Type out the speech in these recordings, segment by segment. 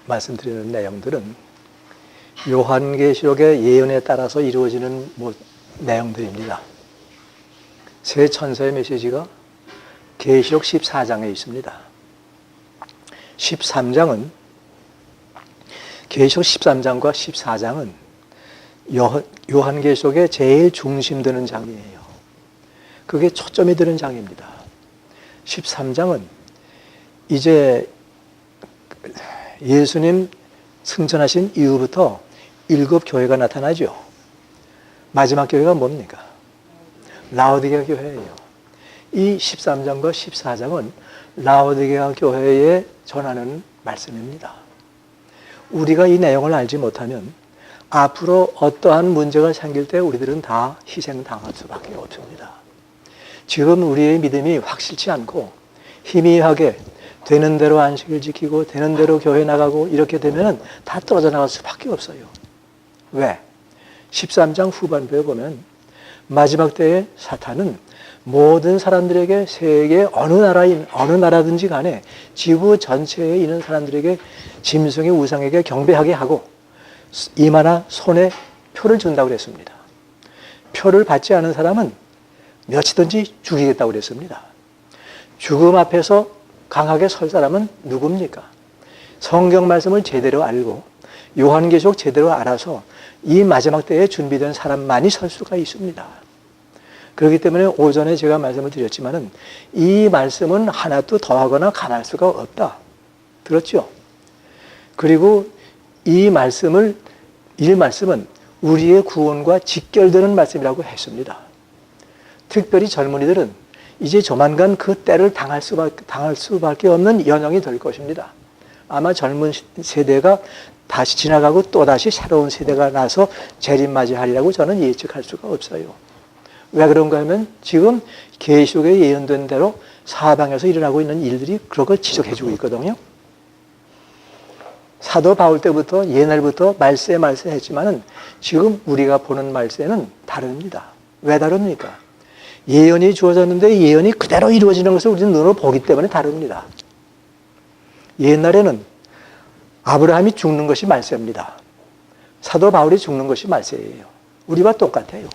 말씀드리는 내용들은 요한계시록의 예언에 따라서 이루어지는 내용들입니다. 새 천사의 메시지가 계시록 14장에 있습니다. 13장은 계시록 13장과 14장은 요한계시록의 제일 중심 드는 장이에요. 그게 초점이 드는 장입니다. 13장은 이제 예수님 승천하신 이후부터 7 교회가 나타나죠. 마지막 교회가 뭡니까? 라오디게아 교회예요. 이 13장과 14장은 라오디게아 교회에 전하는 말씀입니다. 우리가 이 내용을 알지 못하면 앞으로 어떠한 문제가 생길 때 우리들은 다 희생당할 수밖에 없습니다. 지금 우리의 믿음이 확실치 않고 희미하게 되는 대로 안식을 지키고 되는 대로 교회 나가고 이렇게 되면 다 떨어져 나갈 수밖에 없어요. 왜? 13장 후반부에 보면 마지막 때에 사탄은 모든 사람들에게 세계 어느 나라든지 간에 지구 전체에 있는 사람들에게 짐승의 우상에게 경배하게 하고 이마나 손에 표를 준다고 그랬습니다. 표를 받지 않은 사람은 몇이든지 죽이겠다고 그랬습니다. 죽음 앞에서 강하게 설 사람은 누굽니까? 성경 말씀을 제대로 알고 요한계시록 제대로 알아서 이 마지막 때에 준비된 사람만이 설 수가 있습니다. 그렇기 때문에 오전에 제가 말씀을 드렸지만은 이 말씀은 하나도 더하거나 감할 수가 없다. 들었죠? 그리고 이 말씀은 우리의 구원과 직결되는 말씀이라고 했습니다. 특별히 젊은이들은 이제 조만간 그 때를 당할 수밖에 없는 연영이 될 것입니다. 아마 젊은 세대가 다시 지나가고 또다시 새로운 세대가 나서 재림맞이하리라고 저는 예측할 수가 없어요. 왜 그런가 하면 지금 계시록에 예언된 대로 사방에서 일어나고 있는 일들이 그런 걸 지적해주고 있거든요. 사도 바울 때부터 옛날부터 말세 했지만은 지금 우리가 보는 말세는 다릅니다. 왜 다릅니까? 예언이 주어졌는데 예언이 그대로 이루어지는 것을 우리는 눈으로 보기 때문에 다릅니다. 옛날에는 아브라함이 죽는 것이 말세입니다. 사도 바울이 죽는 것이 말세예요. 우리와 똑같아요.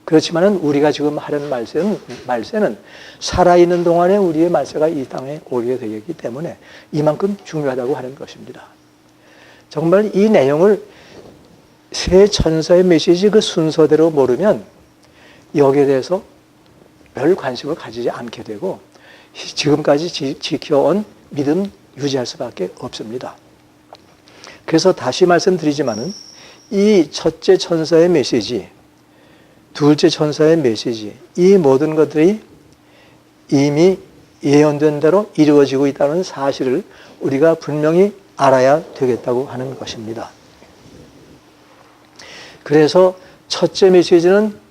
그렇지만은 우리가 지금 하려는 말세는 살아있는 동안에 우리의 말세가 이 땅에 오게 되기 때문에 이만큼 중요하다고 하는 것입니다. 정말 이 내용을 새 천사의 메시지 그 순서대로 모르면 여기에 대해서 별 관심을 가지지 않게 되고 지금까지 지켜온 믿음 유지할 수밖에 없습니다. 그래서 다시 말씀드리지만은 이 첫째 천사의 메시지, 둘째 천사의 메시지, 이 모든 것들이 이미 예언된 대로 이루어지고 있다는 사실을 우리가 분명히 알아야 되겠다고 하는 것입니다. 그래서 첫째 메시지는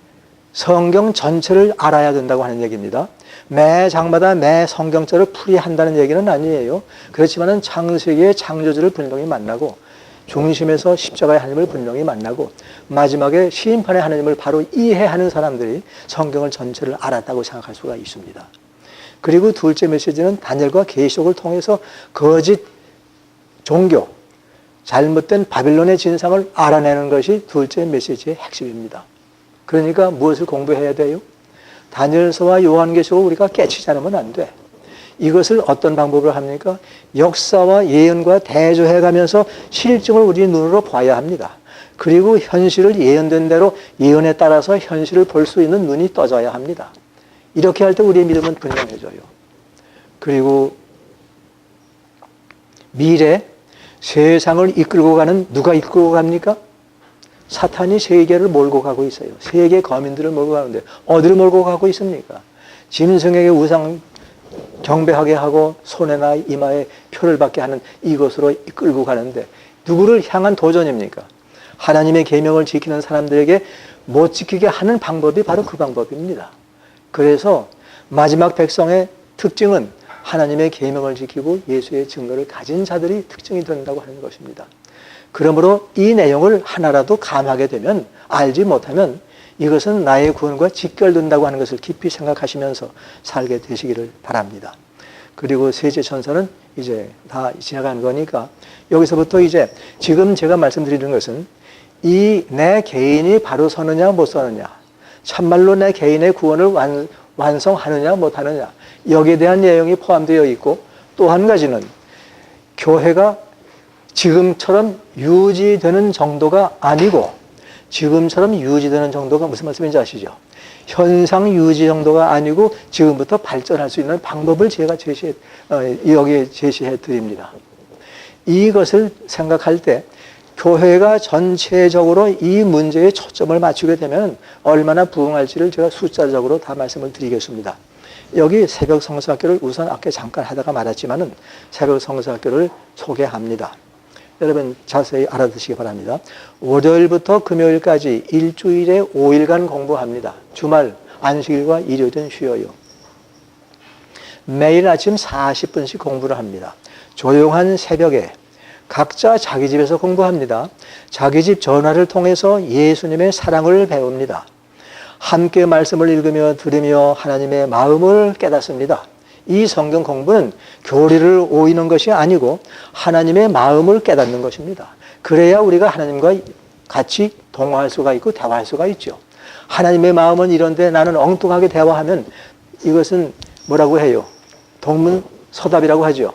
성경 전체를 알아야 된다고 하는 얘기입니다. 매 장마다 매 성경절을 풀이한다는 얘기는 아니에요. 그렇지만은 창세기의 창조주를 분명히 만나고 중심에서 십자가의 하나님을 분명히 만나고 마지막에 심판의 하나님을 바로 이해하는 사람들이 성경을 전체를 알았다고 생각할 수가 있습니다. 그리고 둘째 메시지는 다니엘과 계시록을 통해서 거짓 종교, 잘못된 바빌론의 진상을 알아내는 것이 둘째 메시지의 핵심입니다. 그러니까 무엇을 공부해야 돼요? 다니엘서와 요한계시록을 우리가 깨치지 않으면 안 돼. 이것을 어떤 방법으로 합니까? 역사와 예언과 대조해가면서 실증을 우리 눈으로 봐야 합니다. 그리고 현실을 예언된 대로 예언에 따라서 현실을 볼 수 있는 눈이 떠져야 합니다. 이렇게 할 때 우리의 믿음은 분명해져요. 그리고 미래 세상을 이끌고 가는 누가 이끌고 갑니까? 사탄이 세계를 몰고 가고 있어요. 세계 거민들을 몰고 가는데 어디를 몰고 가고 있습니까? 짐승에게 우상 경배하게 하고 손에나 이마에 표를 받게 하는 이것으로 이끌고 가는데 누구를 향한 도전입니까? 하나님의 계명을 지키는 사람들에게 못 지키게 하는 방법이 바로 그 방법입니다. 그래서 마지막 백성의 특징은 하나님의 계명을 지키고 예수의 증거를 가진 자들이 특징이 된다고 하는 것입니다. 그러므로 이 내용을 하나라도 감하게 되면, 알지 못하면 이것은 나의 구원과 직결된다고 하는 것을 깊이 생각하시면서 살게 되시기를 바랍니다. 그리고 세제 천사는 이제 다 지나간 거니까 여기서부터 이제 지금 제가 말씀드리는 것은 이 내 개인이 바로 서느냐 못 서느냐, 참말로 내 개인의 구원을 완성하느냐 못하느냐, 여기에 대한 내용이 포함되어 있고, 또 한 가지는 교회가 지금처럼 유지되는 정도가 아니고, 지금처럼 유지되는 정도가 무슨 말씀인지 아시죠? 현상 유지 정도가 아니고 지금부터 발전할 수 있는 방법을 제가 여기에 제시해 드립니다. 이것을 생각할 때 교회가 전체적으로 이 문제에 초점을 맞추게 되면 얼마나 부응할지를 제가 숫자적으로 다 말씀을 드리겠습니다. 여기 새벽 성서학교를 우선 아까 잠깐 하다가 말았지만은 새벽 성서학교를 소개합니다. 여러분 자세히 알아두시기 바랍니다. 월요일부터 금요일까지 일주일에 5일간 공부합니다. 주말, 안식일과 일요일은 쉬어요. 매일 아침 40분씩 공부를 합니다. 조용한 새벽에 각자 자기 집에서 공부합니다. 자기 집 전화를 통해서 예수님의 사랑을 배웁니다. 함께 말씀을 읽으며 들으며 하나님의 마음을 깨닫습니다. 이 성경 공부는 교리를 오이는 것이 아니고 하나님의 마음을 깨닫는 것입니다. 그래야 우리가 하나님과 같이 동화할 수가 있고 대화할 수가 있죠. 하나님의 마음은 이런데 나는 엉뚱하게 대화하면 이것은 뭐라고 해요? 동문서답이라고 하죠.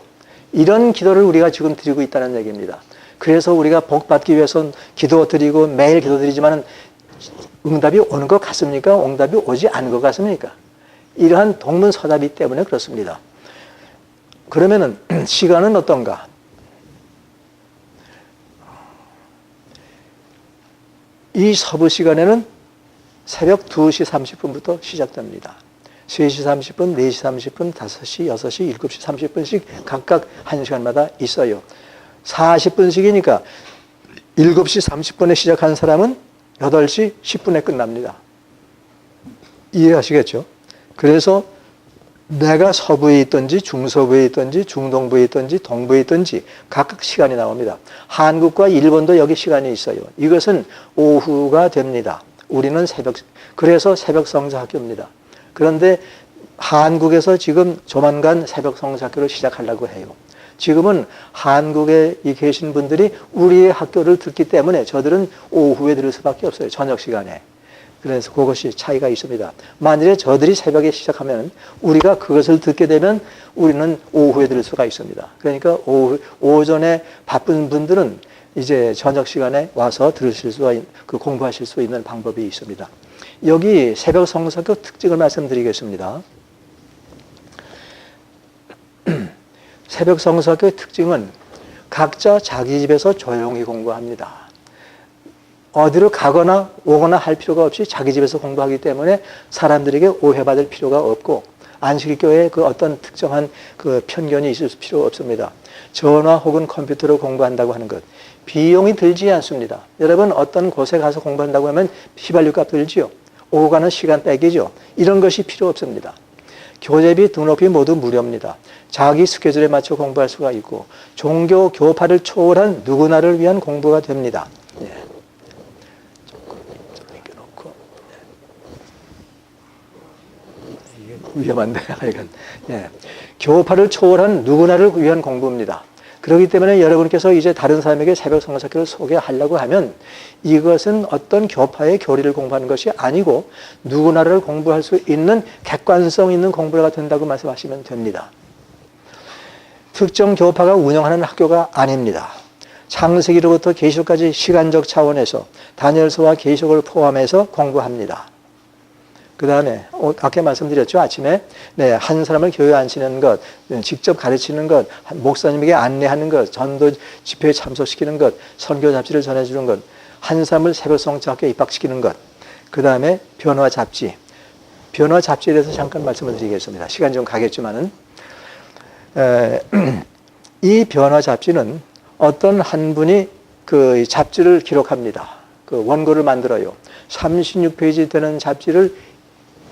이런 기도를 우리가 지금 드리고 있다는 얘기입니다. 그래서 우리가 복 받기 위해서 기도 드리고 매일 기도 드리지만 응답이 오는 것 같습니까? 응답이 오지 않은 것 같습니까? 이러한 동문서답이기 때문에 그렇습니다. 그러면은 시간은 어떤가? 이 서부 시간에는 새벽 2시 30분부터 시작됩니다. 3시 30분, 4시 30분, 5시, 6시, 7시 30분씩 각각 1시간마다 있어요. 40분씩이니까 7시 30분에 시작한 사람은 8시 10분에 끝납니다. 이해하시겠죠? 그래서 내가 서부에 있든지 중서부에 있든지 중동부에 있든지 동부에 있든지 각각 시간이 나옵니다. 한국과 일본도 여기 시간이 있어요. 이것은 오후가 됩니다. 우리는 그래서 새벽 성서학교입니다. 그런데 한국에서 지금 조만간 새벽 성서학교를 시작하려고 해요. 지금은 한국에 계신 분들이 우리의 학교를 듣기 때문에 저들은 오후에 들을 수밖에 없어요. 저녁 시간에. 그래서 그것이 차이가 있습니다. 만일에 저들이 새벽에 시작하면 우리가 그것을 듣게 되면 우리는 오후에 들을 수가 있습니다. 그러니까 오전에 바쁜 분들은 이제 저녁 시간에 와서 들으실 수가 공부하실 수 있는 방법이 있습니다. 여기 새벽 성서학교 특징을 말씀드리겠습니다. 새벽 성서학교의 특징은 각자 자기 집에서 조용히 공부합니다. 어디로 가거나 오거나 할 필요가 없이 자기 집에서 공부하기 때문에 사람들에게 오해받을 필요가 없고 안식일교회에 그 어떤 특정한 그 편견이 있을 필요 없습니다. 전화 혹은 컴퓨터로 공부한다고 하는 것 비용이 들지 않습니다. 여러분 어떤 곳에 가서 공부한다고 하면 휘발유값 들지요. 오고 가는 시간 빼기죠. 이런 것이 필요 없습니다. 교재비, 등록비 모두 무료입니다. 자기 스케줄에 맞춰 공부할 수가 있고 종교 교파를 초월한 누구나를 위한 공부가 됩니다. 예. 위험한데, 하여간. 예. 교파를 초월한 누구나를 위한 공부입니다. 그렇기 때문에 여러분께서 이제 다른 사람에게 새벽 성서학교를 소개하려고 하면 이것은 어떤 교파의 교리를 공부하는 것이 아니고 누구나를 공부할 수 있는 객관성 있는 공부가 된다고 말씀하시면 됩니다. 특정 교파가 운영하는 학교가 아닙니다. 창세기로부터 계시록까지 시간적 차원에서 다니엘서와 계시록을 포함해서 공부합니다. 그 다음에 아까 말씀드렸죠. 아침에 한 사람을 교회에 앉히는 것, 직접 가르치는 것, 목사님에게 안내하는 것, 전도 집회에 참석시키는 것, 선교 잡지를 전해주는 것, 한 사람을 새벽 성서학교에 입학시키는 것, 그 다음에 변화 잡지. 변화 잡지에 대해서 잠깐 말씀을 드리겠습니다. 시간 좀 가겠지만은 이 변화 잡지는 어떤 한 분이 그 잡지를 기록합니다. 그 원고를 만들어요. 36페이지 되는 잡지를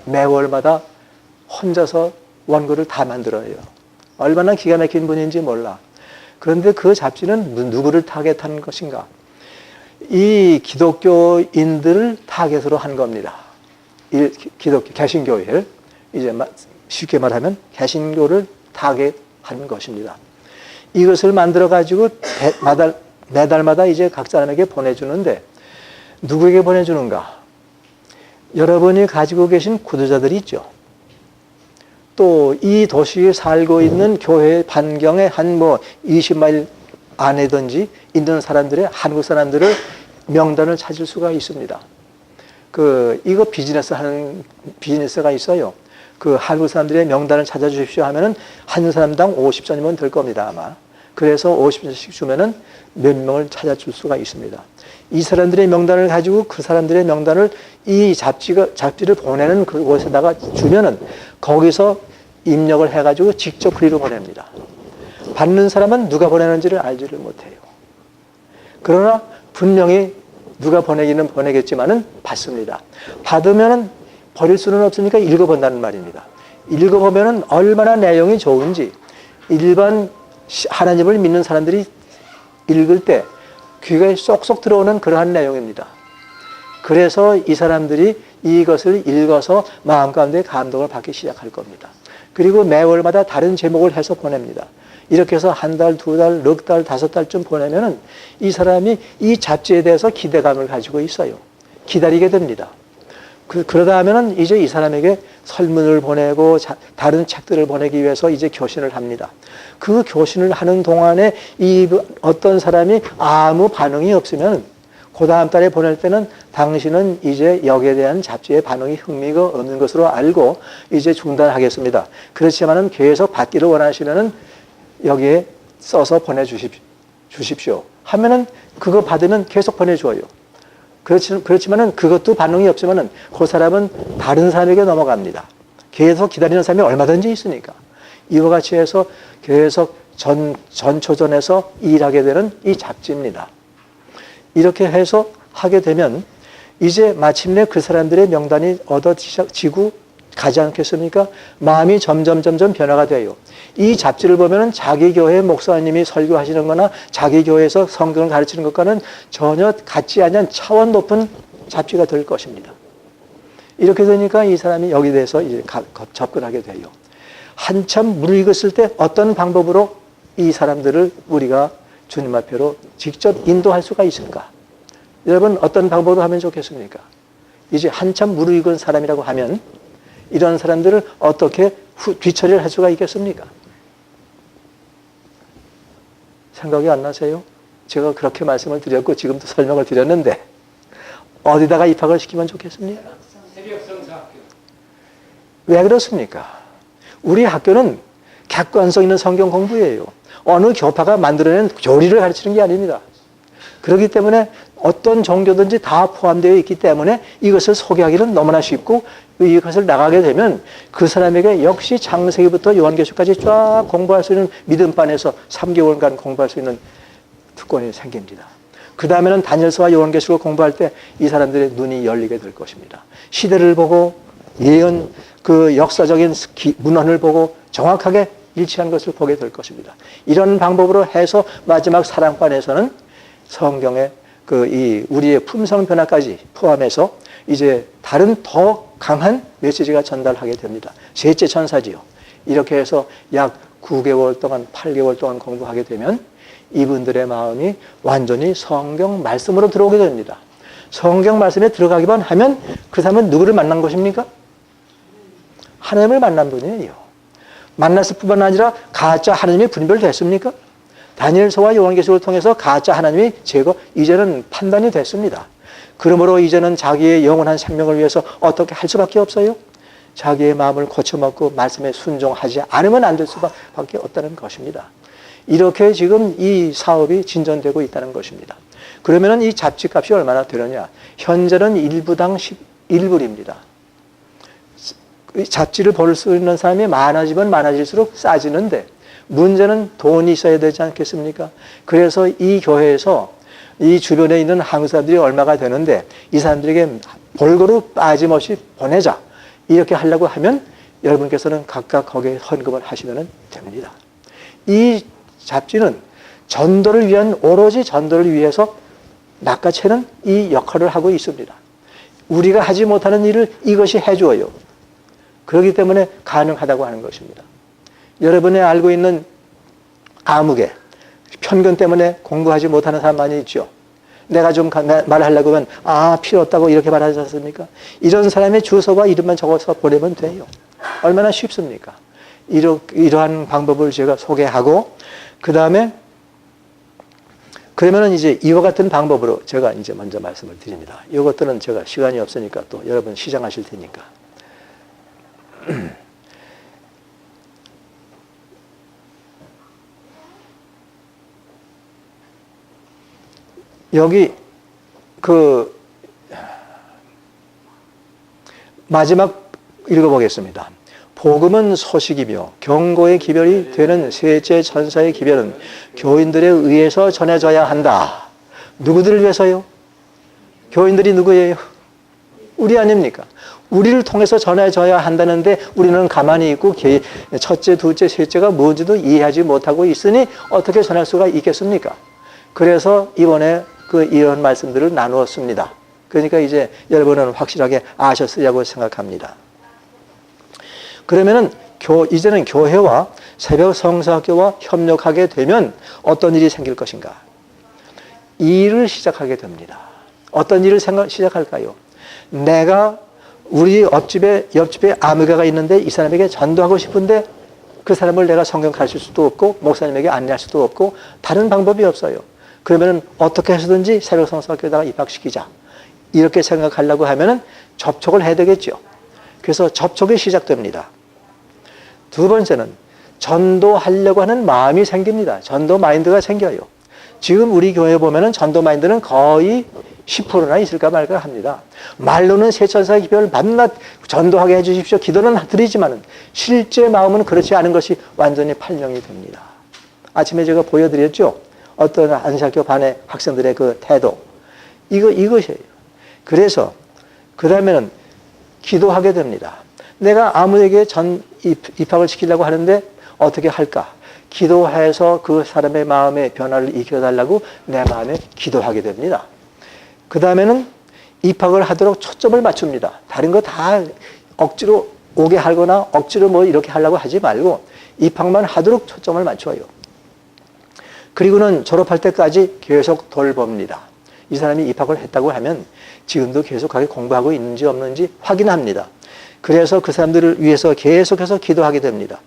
매월마다 혼자서 원고를 다 만들어요. 얼마나 기가 막힌 분인지 몰라. 그런데 그 잡지는 누구를 타겟한 것인가? 이 기독교인들을 타겟으로 한 겁니다. 기독교 개신교회를 이제 쉽게 말하면 개신교를 타겟 하는 것입니다. 이것을 만들어 가지고 매달마다 이제 각 사람에게 보내주는데 누구에게 보내주는가? 여러분이 가지고 계신 구도자들이 있죠. 또 이 도시에 살고 있는 교회 반경에 한 20마일 안에든지 있는 사람들의 한국 사람들을 명단을 찾을 수가 있습니다. 이거 비즈니스가 있어요. 한국 사람들의 명단을 찾아주십시오 하면은 한 사람당 50전이면 될 겁니다, 아마. 그래서 50전씩 주면은 몇 명을 찾아줄 수가 있습니다. 이 사람들의 명단을 가지고 그 사람들의 명단을 이 잡지를 보내는 그곳에다가 주면은 거기서 입력을 해가지고 직접 그리로 보냅니다. 받는 사람은 누가 보내는지를 알지를 못해요. 그러나 분명히 누가 보내기는 보내겠지만은 받습니다. 받으면은 버릴 수는 없으니까 읽어본다는 말입니다. 읽어보면은 얼마나 내용이 좋은지 일반 하나님을 믿는 사람들이 읽을 때 귀에 쏙쏙 들어오는 그러한 내용입니다. 그래서 이 사람들이 이것을 읽어서 마음 가운데 감동을 받기 시작할 겁니다. 그리고 매월마다 다른 제목을 해서 보냅니다. 이렇게 해서 한 달, 두 달, 넉 달, 다섯 달쯤 보내면은 이 사람이 이 잡지에 대해서 기대감을 가지고 있어요. 기다리게 됩니다. 그러다 하면은 이제 이 사람에게 설문을 보내고 다른 책들을 보내기 위해서 이제 교신을 합니다. 그 교신을 하는 동안에 어떤 사람이 아무 반응이 없으면 그 다음 달에 보낼 때는 당신은 이제 여기에 대한 잡지의 반응이 흥미가 없는 것으로 알고 이제 중단하겠습니다. 그렇지만은 계속 받기를 원하시면은 여기에 써서 보내주십시오. 하면은 그거 받으면 계속 보내줘요. 그렇지만은 그것도 반응이 없지만은 그 사람은 다른 사람에게 넘어갑니다. 계속 기다리는 사람이 얼마든지 있으니까. 이와 같이 해서 계속 전초전에서 일하게 되는 이 잡지입니다. 이렇게 해서 하게 되면 이제 마침내 그 사람들의 명단이 얻어지고 가지 않겠습니까? 마음이 점점 변화가 돼요. 이 잡지를 보면은 자기 교회 목사님이 설교하시는 거나 자기 교회에서 성경을 가르치는 것과는 전혀 같지 않은 차원 높은 잡지가 될 것입니다. 이렇게 되니까 이 사람이 여기에 대해서 이제 접근하게 돼요. 한참 무르익었을 때 어떤 방법으로 이 사람들을 우리가 주님 앞으로 직접 인도할 수가 있을까? 여러분 어떤 방법으로 하면 좋겠습니까? 이제 한참 무르익은 사람이라고 하면 이런 사람들을 어떻게 뒤처리를 할 수가 있겠습니까? 생각이 안 나세요? 제가 그렇게 말씀을 드렸고 지금도 설명을 드렸는데 어디다가 입학을 시키면 좋겠습니까? 새벽성사학교. 왜 그렇습니까? 우리 학교는 객관성 있는 성경 공부예요. 어느 교파가 만들어낸 교리를 가르치는 게 아닙니다. 그렇기 때문에 어떤 종교든지 다 포함되어 있기 때문에 이것을 소개하기는 너무나 쉽고 이것을 나가게 되면 그 사람에게 역시 창세기부터 요한계시까지 쫙 공부할 수 있는 믿음반에서 3개월간 공부할 수 있는 특권이 생깁니다. 그 다음에는 다니엘서와 요한계시를 공부할 때 이 사람들의 눈이 열리게 될 것입니다. 시대를 보고 예언 역사적인 문헌을 보고 정확하게 일치한 것을 보게 될 것입니다. 이런 방법으로 해서 마지막 사랑반에서는 성경의 우리의 품성 변화까지 포함해서 이제 다른 더 강한 메시지가 전달하게 됩니다. 셋째 천사지요. 이렇게 해서 약 9개월 동안 8개월 동안 공부하게 되면 이분들의 마음이 완전히 성경 말씀으로 들어오게 됩니다. 성경 말씀에 들어가기만 하면 그 사람은 누구를 만난 것입니까? 하나님을 만난 분이에요. 만났을 뿐만 아니라 가짜 하나님이 분별됐습니까? 다니엘서와 요한계시를 통해서 가짜 하나님이 이제는 판단이 됐습니다. 그러므로 이제는 자기의 영원한 생명을 위해서 어떻게 할 수밖에 없어요? 자기의 마음을 고쳐먹고 말씀에 순종하지 않으면 안 될 수밖에 없다는 것입니다. 이렇게 지금 이 사업이 진전되고 있다는 것입니다. 그러면 이 잡지값이 얼마나 되느냐? 현재는 1부당 11불입니다. 잡지를 볼 수 있는 사람이 많아지면 많아질수록 싸지는데 문제는 돈이 있어야 되지 않겠습니까? 그래서 이 교회에서 이 주변에 있는 한국 사람들이 얼마가 되는데 이 사람들에게 골고루 빠짐없이 보내자. 이렇게 하려고 하면 여러분께서는 각각 거기에 헌금을 하시면 됩니다. 이 잡지는 오로지 전도를 위해서 낚아채는 이 역할을 하고 있습니다. 우리가 하지 못하는 일을 이것이 해줘요. 그렇기 때문에 가능하다고 하는 것입니다. 여러분이 알고 있는 암흑에 편견 때문에 공부하지 못하는 사람 많이 있죠. 내가 좀 말하려고 하면 필요 없다고 이렇게 말하지 않습니까? 이런 사람의 주소와 이름만 적어서 보내면 돼요. 얼마나 쉽습니까? 이러한 방법을 제가 소개하고 그 다음에 그러면은 이제 이와 같은 방법으로 제가 이제 먼저 말씀을 드립니다. 이것들은 제가 시간이 없으니까 또 여러분 시장하실 테니까. 여기 마지막 읽어보겠습니다. 복음은 소식이며 경고의 기별이 되는 셋째 천사의 기별은 교인들에 의해서 전해져야 한다. 누구들을 위해서요? 교인들이 누구예요? 우리 아닙니까? 우리를 통해서 전해져야 한다는데 우리는 가만히 있고 첫째, 둘째, 셋째가 뭔지도 이해하지 못하고 있으니 어떻게 전할 수가 있겠습니까? 그래서 이번에 이런 말씀들을 나누었습니다. 그러니까 이제 여러분은 확실하게 아셨으리라고 생각합니다. 그러면은 이제는 교회와 새벽 성서학교와 협력하게 되면 어떤 일이 생길 것인가? 일을 시작하게 됩니다. 어떤 일을 시작할까요? 내가 우리 옆집에 아무개가 있는데 이 사람에게 전도하고 싶은데 그 사람을 내가 성경 가르칠 수도 없고 목사님에게 안내할 수도 없고 다른 방법이 없어요. 그러면 어떻게 해서든지 새벽 성서학교에다가 입학시키자. 이렇게 생각하려고 하면은 접촉을 해야 되겠죠. 그래서 접촉이 시작됩니다. 두 번째는 전도하려고 하는 마음이 생깁니다. 전도 마인드가 생겨요. 지금 우리 교회에 보면은 전도 마인드는 거의 10%나 있을까 말까 합니다. 말로는 세 천사의 기별을 밤낮 전도하게 해주십시오. 기도는 드리지만은 실제 마음은 그렇지 않은 것이 완전히 판명이 됩니다. 아침에 제가 보여드렸죠. 어떤 안식학교 반의 학생들의 그 태도. 이것이에요. 그래서 그 다음에는 기도하게 됩니다. 내가 아무에게 입학을 시키려고 하는데 어떻게 할까? 기도해서 그 사람의 마음의 변화를 일으켜달라고 내 마음에 기도하게 됩니다. 그 다음에는 입학을 하도록 초점을 맞춥니다. 다른 거 다 억지로 오게 하거나 억지로 뭐 이렇게 하려고 하지 말고 입학만 하도록 초점을 맞춰요. 그리고는 졸업할 때까지 계속 돌봅니다. 이 사람이 입학을 했다고 하면 지금도 계속하게 공부하고 있는지 없는지 확인합니다. 그래서 그 사람들을 위해서 계속해서 기도하게 됩니다.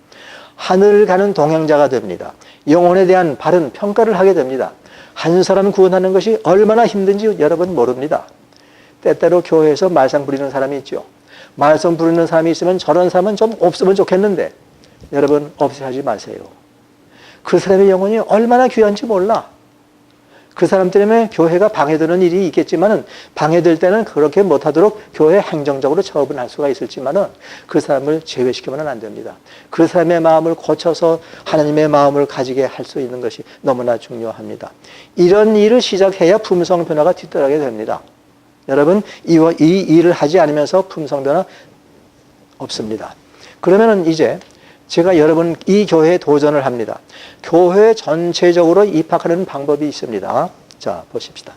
하늘을 가는 동행자가 됩니다. 영혼에 대한 바른 평가를 하게 됩니다. 한 사람 구원하는 것이 얼마나 힘든지 여러분 모릅니다. 때때로 교회에서 말썽 부리는 사람이 있죠. 말썽 부리는 사람이 있으면 저런 사람은 좀 없으면 좋겠는데 여러분 없애하지 마세요. 그 사람의 영혼이 얼마나 귀한지 몰라. 그 사람 때문에 교회가 방해되는 일이 있겠지만은 방해될 때는 그렇게 못하도록 교회 행정적으로 처분할 수가 있을지만은 그 사람을 제외시키면 안 됩니다. 그 사람의 마음을 고쳐서 하나님의 마음을 가지게 할 수 있는 것이 너무나 중요합니다. 이런 일을 시작해야 품성 변화가 뒤따르게 됩니다. 여러분 이 일을 하지 않으면서 품성 변화 없습니다. 그러면은 이제 제가 여러분 이 교회에 도전을 합니다. 교회 전체적으로 입학하는 방법이 있습니다. 자, 보십시다.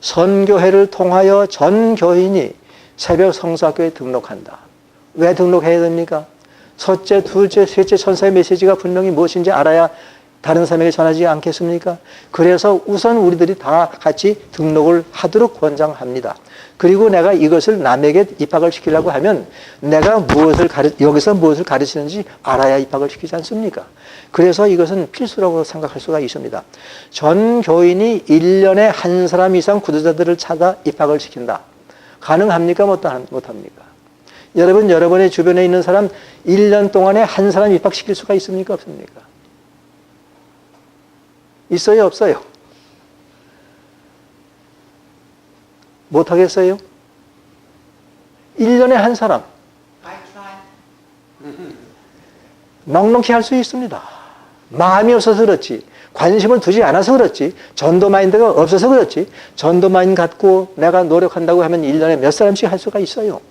선교회를 통하여 전 교인이 새벽 성서학교에 등록한다. 왜 등록해야 됩니까? 첫째, 둘째, 셋째 천사의 메시지가 분명히 무엇인지 알아야 다른 사람에게 전하지 않겠습니까? 그래서 우선 우리들이 다 같이 등록을 하도록 권장합니다. 그리고 내가 이것을 남에게 입학을 시키려고 하면 내가 여기서 무엇을 가르치는지 알아야 입학을 시키지 않습니까? 그래서 이것은 필수라고 생각할 수가 있습니다. 전 교인이 1년에 한 사람 이상 구도자들을 찾아 입학을 시킨다. 가능합니까? 못합니까? 여러분, 여러분의 주변에 있는 사람 1년 동안에 한 사람 입학시킬 수가 있습니까? 없습니까? 있어요? 없어요? 못하겠어요? 1년에 한 사람. 넉넉히 할 수 있습니다. 마음이 없어서 그렇지, 관심을 두지 않아서 그렇지, 전도 마인드가 없어서 그렇지, 전도 마인드 갖고 내가 노력한다고 하면 1년에 몇 사람씩 할 수가 있어요.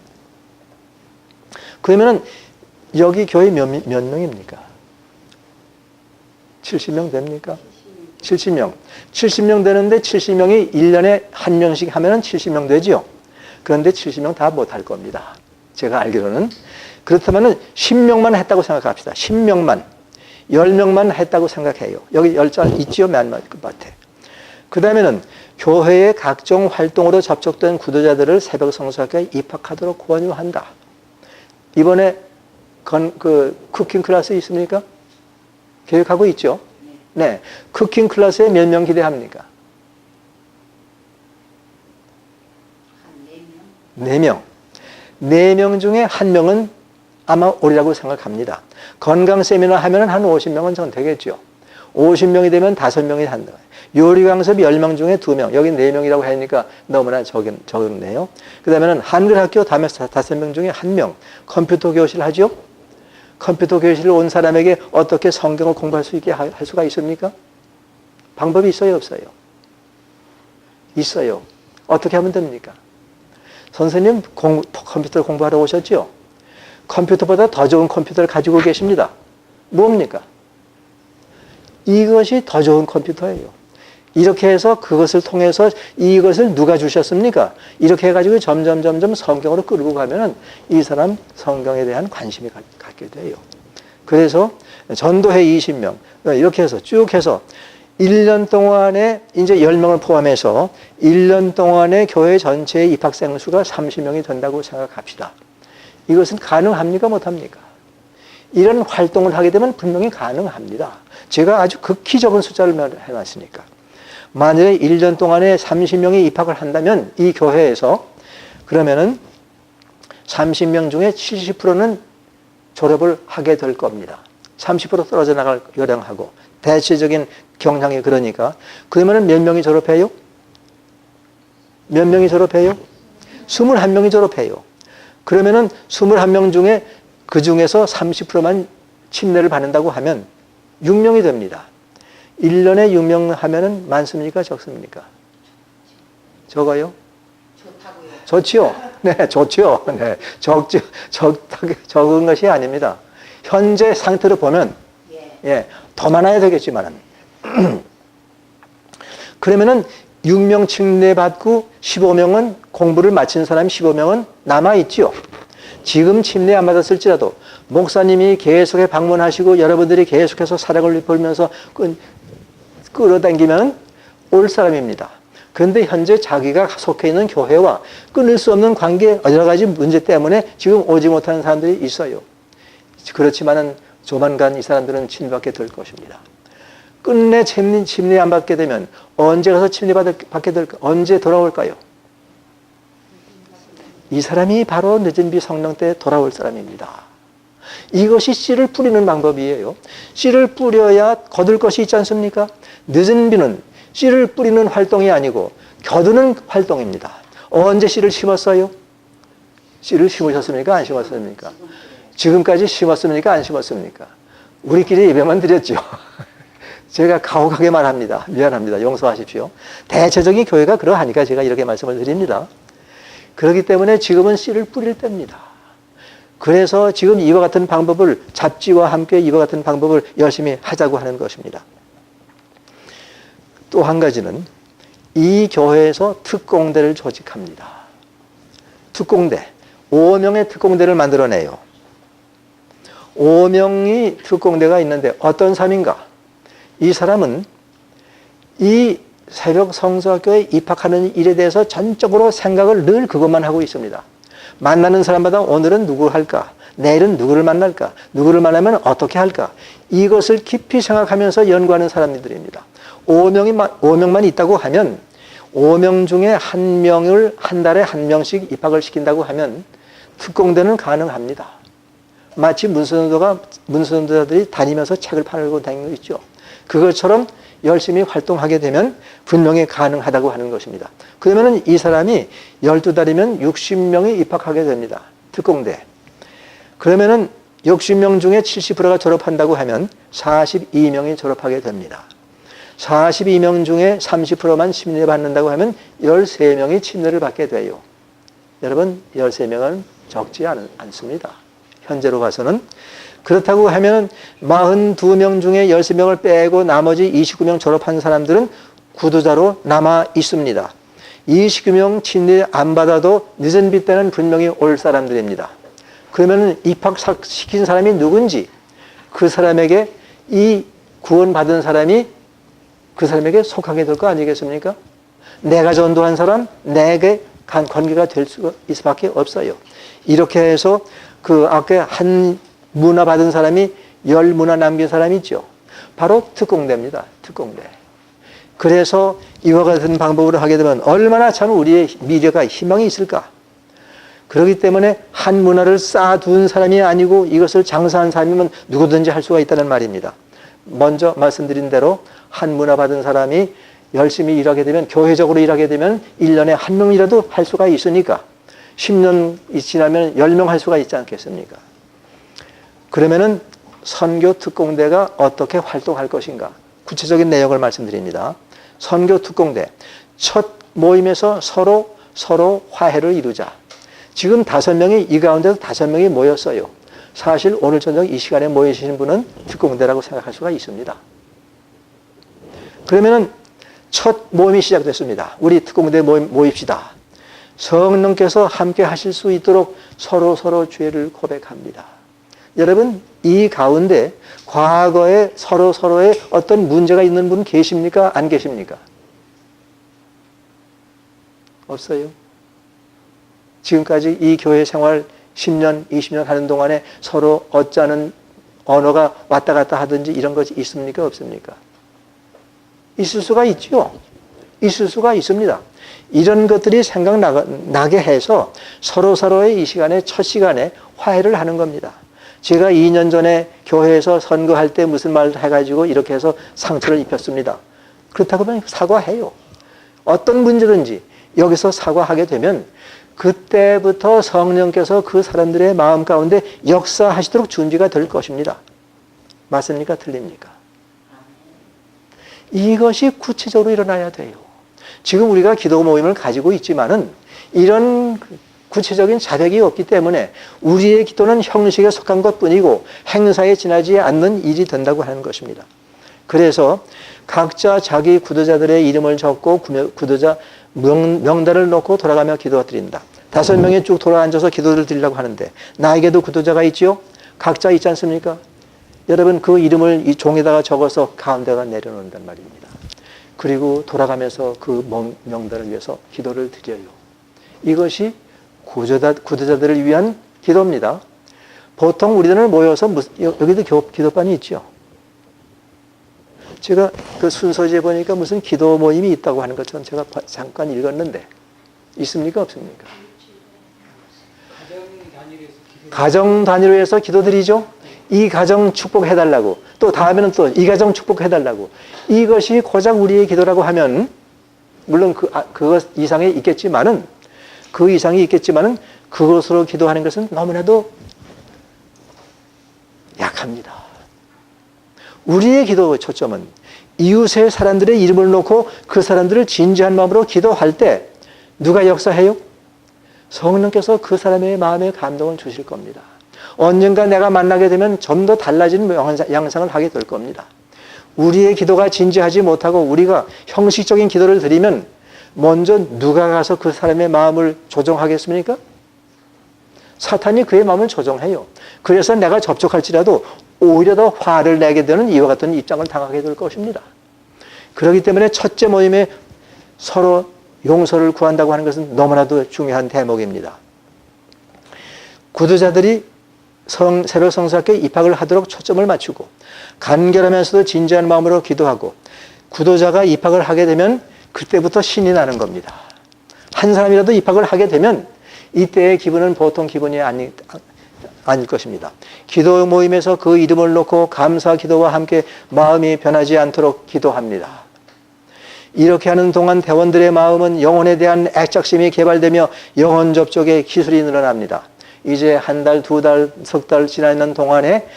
그러면은 여기 교회 몇 명입니까? 70명 됩니까? 70명. 70명 되는데 70명이 1년에 한 명씩 하면 70명 되죠. 그런데 70명 다 못할 겁니다. 제가 알기로는. 그렇다면 10명만 했다고 생각합시다. 10명만. 10명만 했다고 생각해요. 여기 10자 있지요, 맨 끝밭에. 그 다음에는 교회의 각종 활동으로 접촉된 구도자들을 새벽 성수학교에 입학하도록 권유한다. 이번에 쿠킹 클래스 있습니까? 계획하고 있죠? 네. 쿠킹 클래스에 몇 명 기대합니까? 4명. 4명 중에 1명은 아마 오리라고 생각합니다. 건강 세미나 하면 한 50명은 전 되겠죠. 50명이 되면 5명이 한다. 요리 강습 10명 중에 2명. 여기 4명이라고 하니까 너무나 적었네요. 그 다음에는 한글 학교 5명 중에 1명. 컴퓨터 교실 하죠? 컴퓨터 교실 온 사람에게 어떻게 성경을 공부할 수 있게 할 수가 있습니까? 방법이 있어요, 없어요? 있어요. 어떻게 하면 됩니까? 선생님 컴퓨터를 공부하러 오셨죠? 컴퓨터보다 더 좋은 컴퓨터를 가지고 계십니다. 뭡니까? 이것이 더 좋은 컴퓨터예요. 이렇게 해서 그것을 통해서 이것을 누가 주셨습니까? 이렇게 해가지고 점점 성경으로 끌고 가면은 이 사람 성경에 대한 관심이 갖게 돼요. 그래서 전도회 20명 이렇게 해서 쭉 해서 1년 동안에 이제 10명을 포함해서 1년 동안에 교회 전체의 입학생 수가 30명이 된다고 생각합시다. 이것은 가능합니까? 못합니까? 이런 활동을 하게 되면 분명히 가능합니다. 제가 아주 극히 적은 숫자를 해놨으니까. 만약에 1년 동안에 30명이 입학을 한다면 이 교회에서 그러면은 30명 중에 70%는 졸업을 하게 될 겁니다. 30% 떨어져 나갈 요량하고 대체적인 경향이 그러니까 그러면은 몇 명이 졸업해요? 몇 명이 졸업해요? 21명이 졸업해요. 그러면은 21명 중에 그 중에서 30%만 침례를 받는다고 하면 6명이 됩니다. 1년에 6명 하면은 많습니까? 적습니까? 적어요? 좋다고요. 좋지요? 네, 좋지요. 네, 적은 것이 아닙니다. 현재 상태로 보면, 더 많아야 되겠지만은. 그러면은 6명 침례받고 15명은 공부를 마친 사람이 15명은 남아있지요. 지금 침례 안 받았을지라도 목사님이 계속해 방문하시고 여러분들이 계속해서 사랑을 베풀면서 끌어당기면 올 사람입니다. 그런데 현재 자기가 속해 있는 교회와 끊을 수 없는 관계 여러 가지 문제 때문에 지금 오지 못하는 사람들이 있어요. 그렇지만은 조만간 이 사람들은 침례받게 될 것입니다. 끝내 침례 안 받게 되면 언제 가서 침례 받게 될까? 언제 돌아올까요? 이 사람이 바로 늦은 비 성령 때 돌아올 사람입니다. 이것이 씨를 뿌리는 방법이에요. 씨를 뿌려야 거둘 것이 있지 않습니까? 늦은 비는 씨를 뿌리는 활동이 아니고 겨두는 활동입니다. 언제 씨를 심었어요? 씨를 심으셨습니까? 안 심었습니까? 지금까지 심었습니까? 안 심었습니까? 우리끼리 예배만 드렸죠. 제가 가혹하게 말합니다. 미안합니다. 용서하십시오. 대체적인 교회가 그러하니까 제가 이렇게 말씀을 드립니다. 그렇기 때문에 지금은 씨를 뿌릴 때입니다. 그래서 지금 이와 같은 방법을 잡지와 함께 이와 같은 방법을 열심히 하자고 하는 것입니다. 또 한 가지는 이 교회에서 특공대를 조직합니다. 특공대, 5명의 특공대를 만들어내요. 5명이 특공대가 있는데 어떤 사람인가? 이 사람은 이 새벽 성서학교에 입학하는 일에 대해서 전적으로 생각을 늘 그것만 하고 있습니다. 만나는 사람마다 오늘은 누구를 할까? 내일은 누구를 만날까? 누구를 만나면 어떻게 할까? 이것을 깊이 생각하면서 연구하는 사람들입니다. 5명만 있다고 하면 5명 중에 1명을 한 달에 1명씩 입학을 시킨다고 하면 특공대는 가능합니다. 마치 문수전도자들이 다니면서 책을 팔고 다니는 거 있죠. 그것처럼 열심히 활동하게 되면 분명히 가능하다고 하는 것입니다. 그러면 이 사람이 12달이면 60명이 입학하게 됩니다. 특공대. 그러면은 60명 중에 70%가 졸업한다고 하면 42명이 졸업하게 됩니다. 42명 중에 30%만 침례 받는다고 하면 13명이 침례를 받게 돼요. 여러분, 13명은 적지 않습니다. 현재로 봐서는. 그렇다고 하면 42명 중에 13명을 빼고 나머지 29명 졸업한 사람들은 구도자로 남아 있습니다. 29명 침례 안 받아도 늦은 비 때는 분명히 올 사람들입니다. 그러면 입학시킨 사람이 누군지 그 사람에게 이 구원받은 사람이 그 사람에게 속하게 될 거 아니겠습니까? 내가 전도한 사람, 내게 관계가 될 수밖에 없어요. 이렇게 해서 그 아까 한 문화 받은 사람이 10문화 남긴 사람이 있죠. 바로 특공대입니다. 특공대. 그래서 이와 같은 방법으로 하게 되면 얼마나 참 우리의 미래가 희망이 있을까. 그렇기 때문에 한 문화를 쌓아둔 사람이 아니고 이것을 장사한 사람이면 누구든지 할 수가 있다는 말입니다. 먼저 말씀드린 대로 한 문화 받은 사람이 열심히 일하게 되면, 교회적으로 일하게 되면 1년에 한 명이라도 할 수가 있으니까 10년 지나면 10명 할 수가 있지 않겠습니까? 그러면은 선교 특공대가 어떻게 활동할 것인가? 구체적인 내용을 말씀드립니다. 선교 특공대. 첫 모임에서 서로 화해를 이루자. 지금 5명이, 이 가운데서 5명이 모였어요. 사실 오늘 저녁 이 시간에 모이시는 분은 특공대라고 생각할 수가 있습니다. 그러면은 첫 모임이 시작됐습니다. 우리 특공대 모입시다. 성령께서 함께 하실 수 있도록 서로 죄를 고백합니다. 여러분, 이 가운데 과거에 서로의 어떤 문제가 있는 분 계십니까? 안 계십니까? 없어요. 지금까지 이 교회 생활 10년, 20년 하는 동안에 서로 어쩌는 언어가 왔다 갔다 하든지 이런 것이 있습니까? 없습니까? 있을 수가 있죠. 있을 수가 있습니다. 이런 것들이 생각나게 해서 서로의 이 시간에, 첫 시간에 화해를 하는 겁니다. 제가 2년 전에 교회에서 선거할 때 무슨 말을 해가지고 이렇게 해서 상처를 입혔습니다. 그렇다고 하면 사과해요. 어떤 문제든지 여기서 사과하게 되면 그때부터 성령께서 그 사람들의 마음 가운데 역사하시도록 준비가 될 것입니다. 맞습니까? 틀립니까? 이것이 구체적으로 일어나야 돼요. 지금 우리가 기도 모임을 가지고 있지만은 이런 구체적인 자백이 없기 때문에 우리의 기도는 형식에 속한 것뿐이고 행사에 지나지 않는 일이 된다고 하는 것입니다. 그래서 각자 자기 구도자들의 이름을 적고 구도자 명단을 놓고 돌아가며 기도 드린다. 5명이 쭉 돌아앉아서 기도를 드리려고 하는데 나에게도 구도자가 있지요? 각자 있지 않습니까? 여러분 그 이름을 이 종에다가 적어서 가운데가 내려놓는단 말입니다. 그리고 돌아가면서 그 명단을 위해서 기도를 드려요. 이것이 구도자들을 위한 기도입니다. 보통 우리들은 모여서 여기도 기도반이 있죠. 제가 그 순서지에 보니까 무슨 기도 모임이 있다고 하는 것처럼 제가 잠깐 읽었는데 있습니까? 없습니까? 가정 단위로 해서 기도드리죠. 이 가정 축복해달라고, 또 다음에는 또 이 가정 축복해달라고. 이것이 고작 우리의 기도라고 하면 물론 그것 이상이 있겠지만은 그것으로 기도하는 것은 너무나도 약합니다. 우리의 기도의 초점은 이웃의 사람들의 이름을 놓고 그 사람들을 진지한 마음으로 기도할 때 누가 역사해요? 성령께서 그 사람의 마음에 감동을 주실 겁니다. 언젠가 내가 만나게 되면 좀 더 달라진 양상을 하게 될 겁니다. 우리의 기도가 진지하지 못하고 우리가 형식적인 기도를 드리면 먼저 누가 가서 그 사람의 마음을 조정하겠습니까? 사탄이 그의 마음을 조정해요. 그래서 내가 접촉할지라도 오히려 더 화를 내게 되는 이와 같은 입장을 당하게 될 것입니다. 그렇기 때문에 첫째 모임에 서로 용서를 구한다고 하는 것은 너무나도 중요한 대목입니다. 구도자들이 새로 성서학교에 입학을 하도록 초점을 맞추고 간결하면서도 진지한 마음으로 기도하고 구도자가 입학을 하게 되면 그때부터 신이 나는 겁니다. 한 사람이라도 입학을 하게 되면 이때의 기분은 보통 기분이 아닐 것입니다. 기도 모임에서 그 이름을 놓고 감사 기도와 함께 마음이 변하지 않도록 기도합니다. 이렇게 하는 동안 대원들의 마음은 영혼에 대한 애착심이 개발되며 영혼 접촉의 기술이 늘어납니다. 이제 한 달, 2달, 석 달 지나 있는 동안에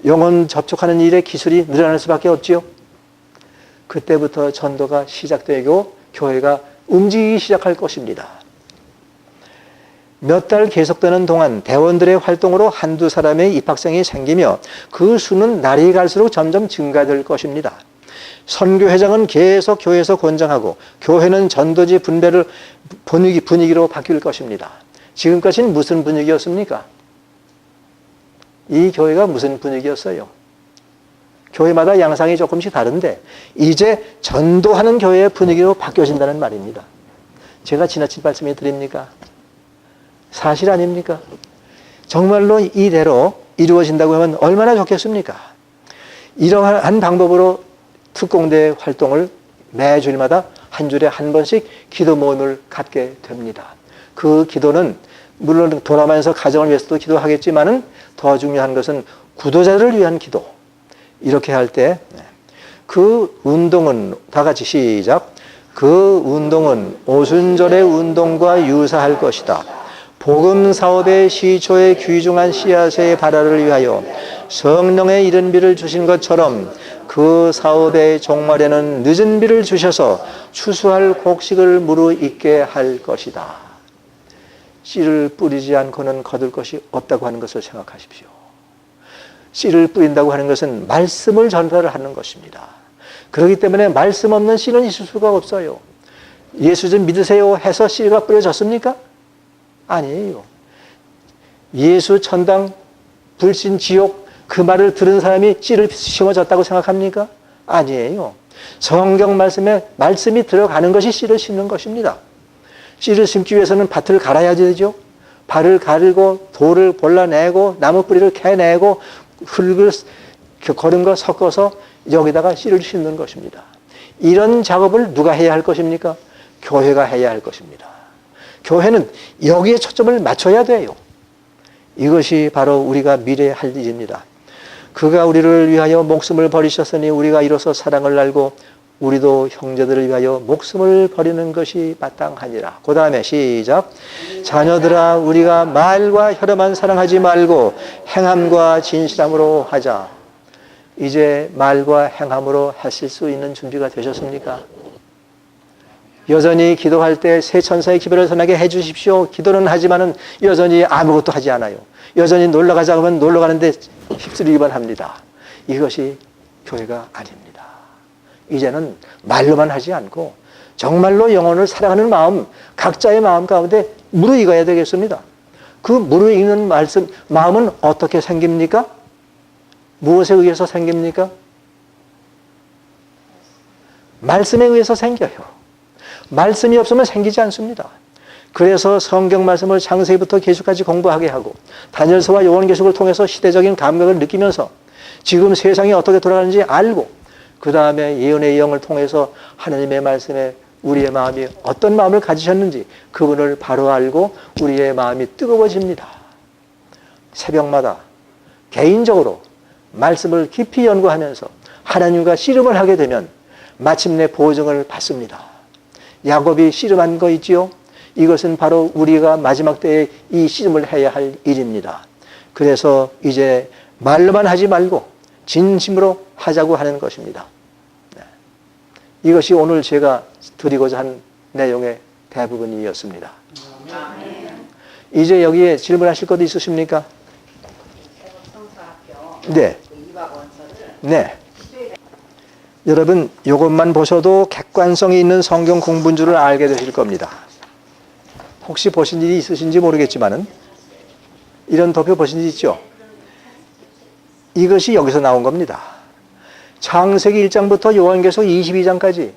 영혼 접촉하는 일의 기술이 늘어날 수밖에 없지요. 그때부터 전도가 시작되고 교회가 움직이기 시작할 것입니다. 몇 달 계속되는 동안 대원들의 활동으로 한두 사람의 입학생이 생기며 그 수는 날이 갈수록 점점 증가될 것입니다. 선교회장은 계속 교회에서 권장하고 교회는 전도지 분배를 분위기로 바뀔 것입니다. 지금까지는 무슨 분위기였습니까? 이 교회가 무슨 분위기였어요? 교회마다 양상이 조금씩 다른데 이제 전도하는 교회의 분위기로 바뀌어진다는 말입니다. 제가 지나친 말씀을 드립니까? 사실 아닙니까? 정말로 이대로 이루어진다고 하면 얼마나 좋겠습니까? 이러한 방법으로 특공대 활동을 매주일마다 한 주에 한 번씩 기도 모임을 갖게 됩니다. 그 기도는 물론 돌아가면서 가정을 위해서도 기도하겠지만은 더 중요한 것은 구도자들을 위한 기도. 이렇게 할 때 그 운동은 다 같이 시작. 그 운동은 오순절의 운동과 유사할 것이다. 복음 사업의 시초에 귀중한 씨앗의 발화를 위하여 성령의 이른 비를 주신 것처럼 그 사업의 종말에는 늦은 비를 주셔서 추수할 곡식을 무르익게 할 것이다. 씨를 뿌리지 않고는 거둘 것이 없다고 하는 것을 생각하십시오. 씨를 뿌린다고 하는 것은 말씀을 전달을 하는 것입니다. 그렇기 때문에 말씀 없는 씨는 있을 수가 없어요. 예수 좀 믿으세요 해서 씨가 뿌려졌습니까? 아니에요. 예수 천당 불신 지옥 그 말을 들은 사람이 씨를 심어졌다고 생각합니까? 아니에요. 성경 말씀에 말씀이 들어가는 것이 씨를 심는 것입니다. 씨를 심기 위해서는 밭을 갈아야 되죠. 발을 가르고 돌을 골라내고 나무 뿌리를 캐내고 흙을 거른 거 섞어서 여기다가 씨를 심는 것입니다. 이런 작업을 누가 해야 할 것입니까? 교회가 해야 할 것입니다. 교회는 여기에 초점을 맞춰야 돼요. 이것이 바로 우리가 미래에 할 일입니다. 그가 우리를 위하여 목숨을 버리셨으니 우리가 이로써 사랑을 알고 우리도 형제들을 위하여 목숨을 버리는 것이 마땅하니라. 그 다음에 시작. 자녀들아 우리가 말과 혀로만 사랑하지 말고 행함과 진실함으로 하자. 이제 말과 행함으로 하실 수 있는 준비가 되셨습니까? 여전히 기도할 때 새 천사의 기별을 선하게 해 주십시오. 기도는 하지만은 여전히 아무것도 하지 않아요. 여전히 놀러 가자 하면 놀러 가는데 휩쓸리기만 합니다. 이것이 교회가 아닙니다. 이제는 말로만 하지 않고 정말로 영혼을 사랑하는 마음, 각자의 마음 가운데 무르익어야 되겠습니다. 그 무르익는 마음은 어떻게 생깁니까? 무엇에 의해서 생깁니까? 말씀에 의해서 생겨요. 말씀이 없으면 생기지 않습니다. 그래서 성경 말씀을 창세기부터 계속까지 공부하게 하고 다니엘서와 요한계시록을 통해서 시대적인 감각을 느끼면서 지금 세상이 어떻게 돌아가는지 알고 그 다음에 예언의 영을 통해서 하나님의 말씀에 우리의 마음이 어떤 마음을 가지셨는지 그분을 바로 알고 우리의 마음이 뜨거워집니다. 새벽마다 개인적으로 말씀을 깊이 연구하면서 하나님과 씨름을 하게 되면 마침내 보증을 받습니다. 야곱이 씨름한 거 있지요? 이것은 바로 우리가 마지막 때에 이 씨름을 해야 할 일입니다. 그래서 이제 말로만 하지 말고 진심으로 하자고 하는 것입니다. 이것이 오늘 제가 드리고자 한 내용의 대부분이었습니다. 이제 여기에 질문하실 것도 있으십니까? 네. 네. 여러분 이것만 보셔도 객관성이 있는 성경 공부인 줄을 알게 되실 겁니다. 혹시 보신 일이 있으신지 모르겠지만은 이런 도표 보신 일 있죠? 이것이 여기서 나온 겁니다. 창세기 1장부터 요한계시록 22장까지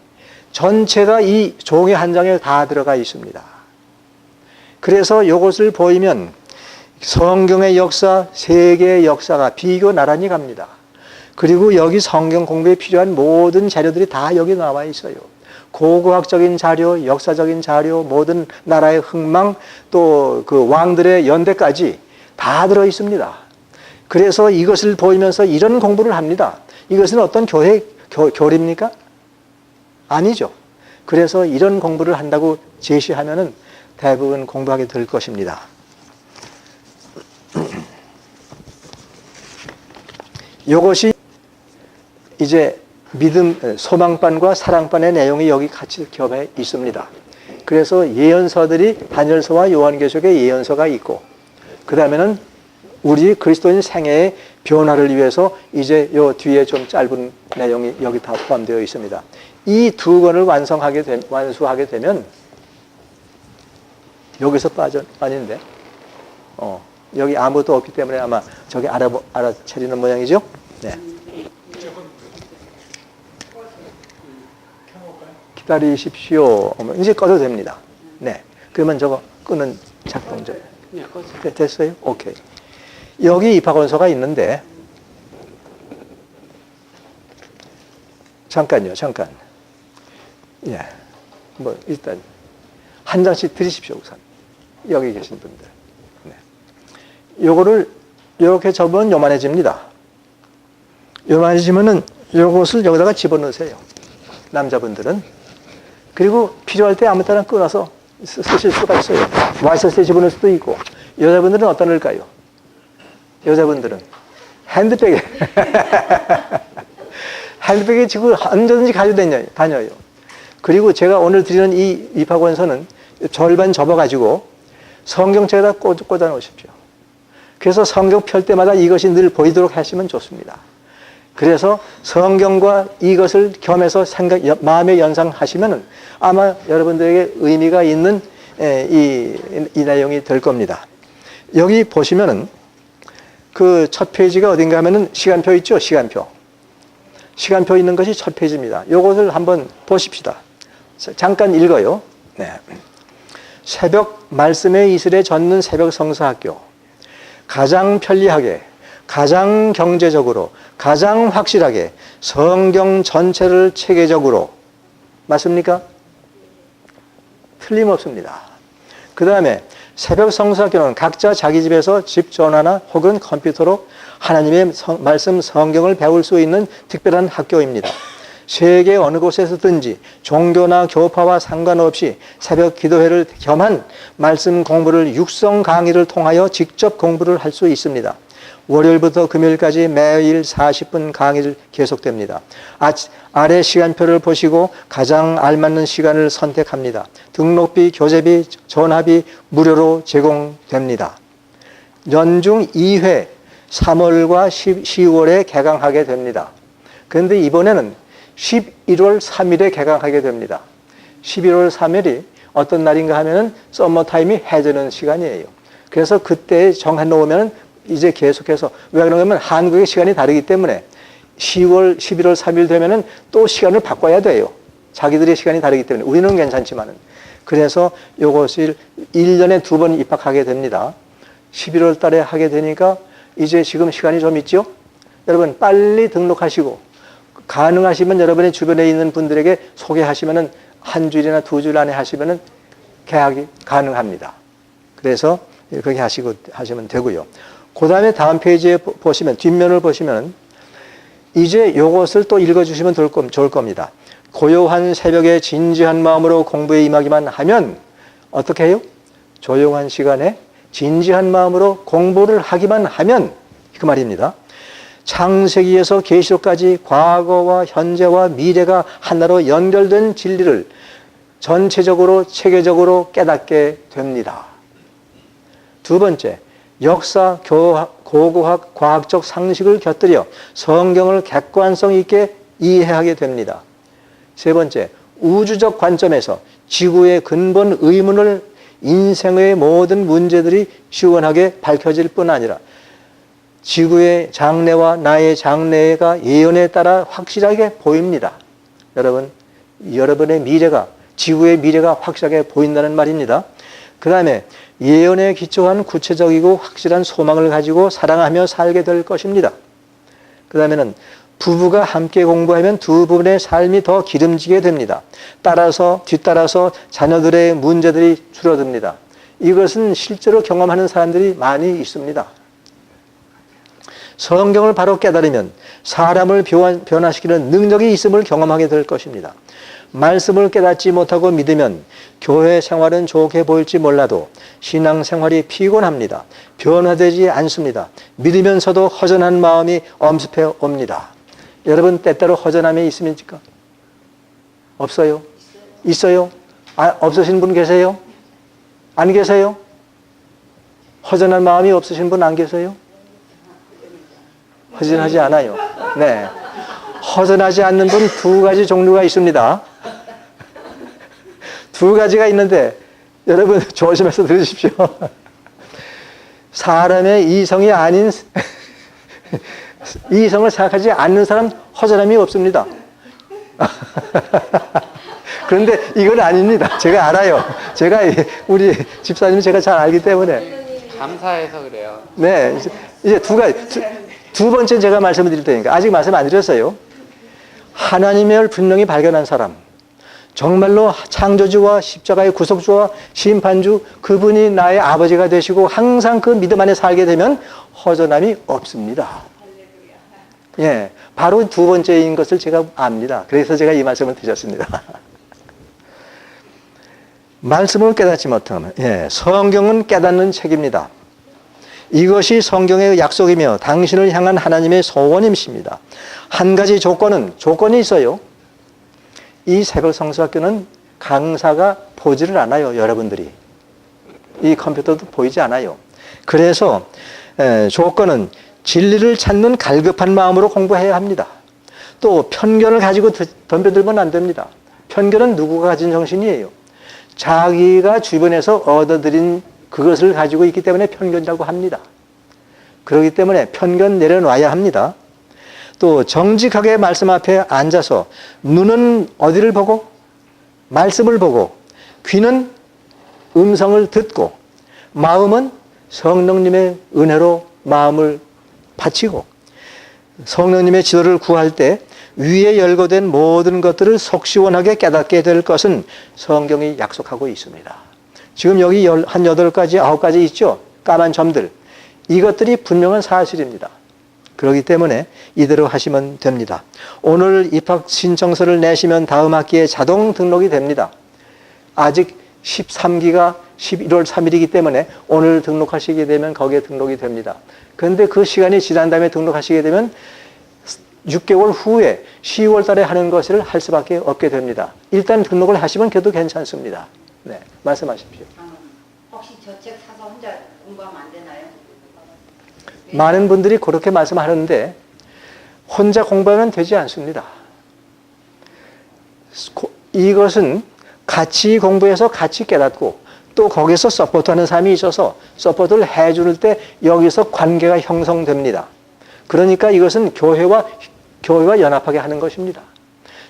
전체가 이 종이 한 장에 다 들어가 있습니다. 그래서 이것을 보이면 성경의 역사, 세계의 역사가 비교 나란히 갑니다. 그리고 여기 성경 공부에 필요한 모든 자료들이 다 여기 나와 있어요. 고고학적인 자료, 역사적인 자료, 모든 나라의 흥망, 또 그 왕들의 연대까지 다 들어 있습니다. 그래서 이것을 보이면서 이런 공부를 합니다. 이것은 어떤 교리입니까? 아니죠. 그래서 이런 공부를 한다고 제시하면은 대부분 공부하게 될 것입니다. 이것이 이제 믿음, 소망반과 사랑반의 내용이 여기 같이 겹해 있습니다. 그래서 예언서들이 다니엘서와 요한계시록의 예언서가 있고 그 다음에는 우리 그리스도인 생애의 변화를 위해서 이제 요 뒤에 좀 짧은 내용이 여기 다 포함되어 있습니다. 이 두 권을 완수하게 되면 여기서 아닌데 여기 아무것도 없기 때문에 아마 저기 알아차리는 모양이죠? 네. 기다리십시오. 이제 꺼도 됩니다. 네. 그러면 저거 끄는 작동절. 네, 됐어요? 오케이. 여기 입학원서가 있는데, 잠깐요, 잠깐. 예. 뭐, 일단, 한 장씩 드리십시오, 우선. 여기 계신 분들. 네. 요거를, 요렇게 접으면 요만해집니다. 요만해지면은 요것을 여기다가 집어넣으세요. 남자분들은. 그리고 필요할 때 아무 때나 끊어서 쓰실 수가 있어요. 와 있을 때 집어넣을 수도 있고. 여자분들은 어떤 걸까요? 여자분들은 핸드백에 핸드백에 지금 언제든지 가지고 다녀요. 그리고 제가 오늘 드리는 이 입학원서는 절반 접어가지고 성경책에다 꽂아 놓으십시오. 그래서 성경 펼 때마다 이것이 늘 보이도록 하시면 좋습니다. 그래서 성경과 이것을 겸해서 마음에 연상하시면은 아마 여러분들에게 의미가 있는 이 내용이 될 겁니다. 여기 보시면은 그 첫 페이지가 어딘가 하면은 시간표 있죠? 시간표. 시간표 있는 것이 첫 페이지입니다. 요것을 한번 보십시다. 잠깐 읽어요. 네. 새벽 말씀의 이슬에 젖는 새벽 성서학교. 가장 편리하게, 가장 경제적으로, 가장 확실하게 성경 전체를 체계적으로. 맞습니까? 틀림없습니다. 그 다음에 새벽 성서학교는 각자 자기 집에서 집 전화나 혹은 컴퓨터로 하나님의 말씀 성경을 배울 수 있는 특별한 학교입니다. 세계 어느 곳에서든지 종교나 교파와 상관없이 새벽 기도회를 겸한 말씀 공부를 육성 강의를 통하여 직접 공부를 할 수 있습니다. 월요일부터 금요일까지 매일 40분 강의를 계속됩니다. 아래 시간표를 보시고 가장 알맞는 시간을 선택합니다. 등록비, 교재비, 전화비 무료로 제공됩니다. 연중 2회 3월과 10월에 개강하게 됩니다. 그런데 이번에는 11월 3일에 개강하게 됩니다. 11월 3일이 어떤 날인가 하면은 썸머타임이 해지는 시간이에요. 그래서 그때 정해놓으면 이제 계속해서, 왜 그러냐면 한국의 시간이 다르기 때문에 11월 3일 되면은 또 시간을 바꿔야 돼요. 자기들의 시간이 다르기 때문에. 우리는 괜찮지만은. 그래서 요것을 1년에 2번 입학하게 됩니다. 11월 달에 하게 되니까 이제 지금 시간이 좀 있죠? 여러분 빨리 등록하시고 가능하시면 여러분의 주변에 있는 분들에게 소개하시면은 한 주일이나 2주일 안에 하시면은 계약이 가능합니다. 그래서 그렇게 하시면 되고요. 그 다음에 다음 페이지에 보시면, 뒷면을 보시면, 이제 요것을 또 읽어주시면 좋을 겁니다. 고요한 새벽에 진지한 마음으로 공부에 임하기만 하면, 어떻게 해요? 조용한 시간에 진지한 마음으로 공부를 하기만 하면, 그 말입니다. 창세기에서 계시록까지 과거와 현재와 미래가 하나로 연결된 진리를 전체적으로, 체계적으로 깨닫게 됩니다. 두 번째, 역사, 고고학, 과학적 상식을 곁들여 성경을 객관성 있게 이해하게 됩니다. 세 번째, 우주적 관점에서 지구의 근본 의문을 인생의 모든 문제들이 시원하게 밝혀질 뿐 아니라 지구의 장래와 나의 장래가 예언에 따라 확실하게 보입니다. 여러분의 미래가, 지구의 미래가 확실하게 보인다는 말입니다. 그 다음에 예언에 기초한 구체적이고 확실한 소망을 가지고 사랑하며 살게 될 것입니다. 그 다음에는 부부가 함께 공부하면 두 분의 삶이 더 기름지게 됩니다. 뒤따라서 자녀들의 문제들이 줄어듭니다. 이것은 실제로 경험하는 사람들이 많이 있습니다. 성경을 바로 깨달으면 사람을 변화시키는 능력이 있음을 경험하게 될 것입니다. 말씀을 깨닫지 못하고 믿으면 교회 생활은 좋게 보일지 몰라도 신앙생활이 피곤합니다. 변화되지 않습니다. 믿으면서도 허전한 마음이 엄습해 옵니다. 여러분 때때로 허전함이 있습니까? 없어요? 있어요? 없으신 분 계세요? 안 계세요? 허전한 마음이 없으신 분 안 계세요? 허전하지 않아요. 네. 허전하지 않는 분 두 가지 종류가 있습니다. 두 가지가 있는데 여러분 조심해서 들으십시오. 사람의 이성이 아닌 이성을 생각하지 않는 사람 허전함이 없습니다. 그런데 이건 아닙니다. 제가 알아요. 제가 우리 집사님 제가 잘 알기 때문에. 감사해서 그래요. 네, 이제 두 번째 제가 말씀을 드릴 테니까 아직 말씀 안 드렸어요. 하나님을 분명히 발견한 사람, 정말로 창조주와 십자가의 구속주와 심판주, 그분이 나의 아버지가 되시고 항상 그 믿음 안에 살게 되면 허전함이 없습니다. 예, 바로 두 번째인 것을 제가 압니다. 그래서 제가 이 말씀을 드렸습니다. 말씀을 깨닫지 못하면, 성경은 깨닫는 책입니다. 이것이 성경의 약속이며 당신을 향한 하나님의 소원임입니다. 한 가지 조건이 있어요. 이 새벽 성수학교는 강사가 보지를 않아요, 여러분들이. 이 컴퓨터도 보이지 않아요. 그래서 조건은 진리를 찾는 갈급한 마음으로 공부해야 합니다. 또 편견을 가지고 덤벼들면 안 됩니다. 편견은 누구가 가진 정신이에요? 자기가 주변에서 얻어들인 그것을 가지고 있기 때문에 편견이라고 합니다. 그렇기 때문에 편견 내려놔야 합니다. 또 정직하게 말씀 앞에 앉아서 눈은 어디를 보고 말씀을 보고 귀는 음성을 듣고 마음은 성령님의 은혜로 마음을 바치고 성령님의 지도를 구할 때 위에 열거된 모든 것들을 속시원하게 깨닫게 될 것은 성경이 약속하고 있습니다. 지금 여기 한 8가지, 9가지 있죠? 까만 점들. 이것들이 분명한 사실입니다. 그렇기 때문에 이대로 하시면 됩니다. 오늘 입학 신청서를 내시면 다음 학기에 자동 등록이 됩니다. 아직 13기가 11월 3일이기 때문에 오늘 등록하시게 되면 거기에 등록이 됩니다. 그런데 그 시간이 지난 다음에 등록하시게 되면 6개월 후에 10월 달에 하는 것을 할 수밖에 없게 됩니다. 일단 등록을 하시면 그래도 괜찮습니다. 네, 말씀하십시오. 혹시 저 책 사서 혼자 공부하면 안 되나요? 많은 분들이 그렇게 말씀하는데 혼자 공부하면 되지 않습니다. 이것은 같이 공부해서 같이 깨닫고 또 거기서 서포트하는 사람이 있어서 서포트를 해줄 때 여기서 관계가 형성됩니다. 그러니까 이것은 교회와 연합하게 하는 것입니다.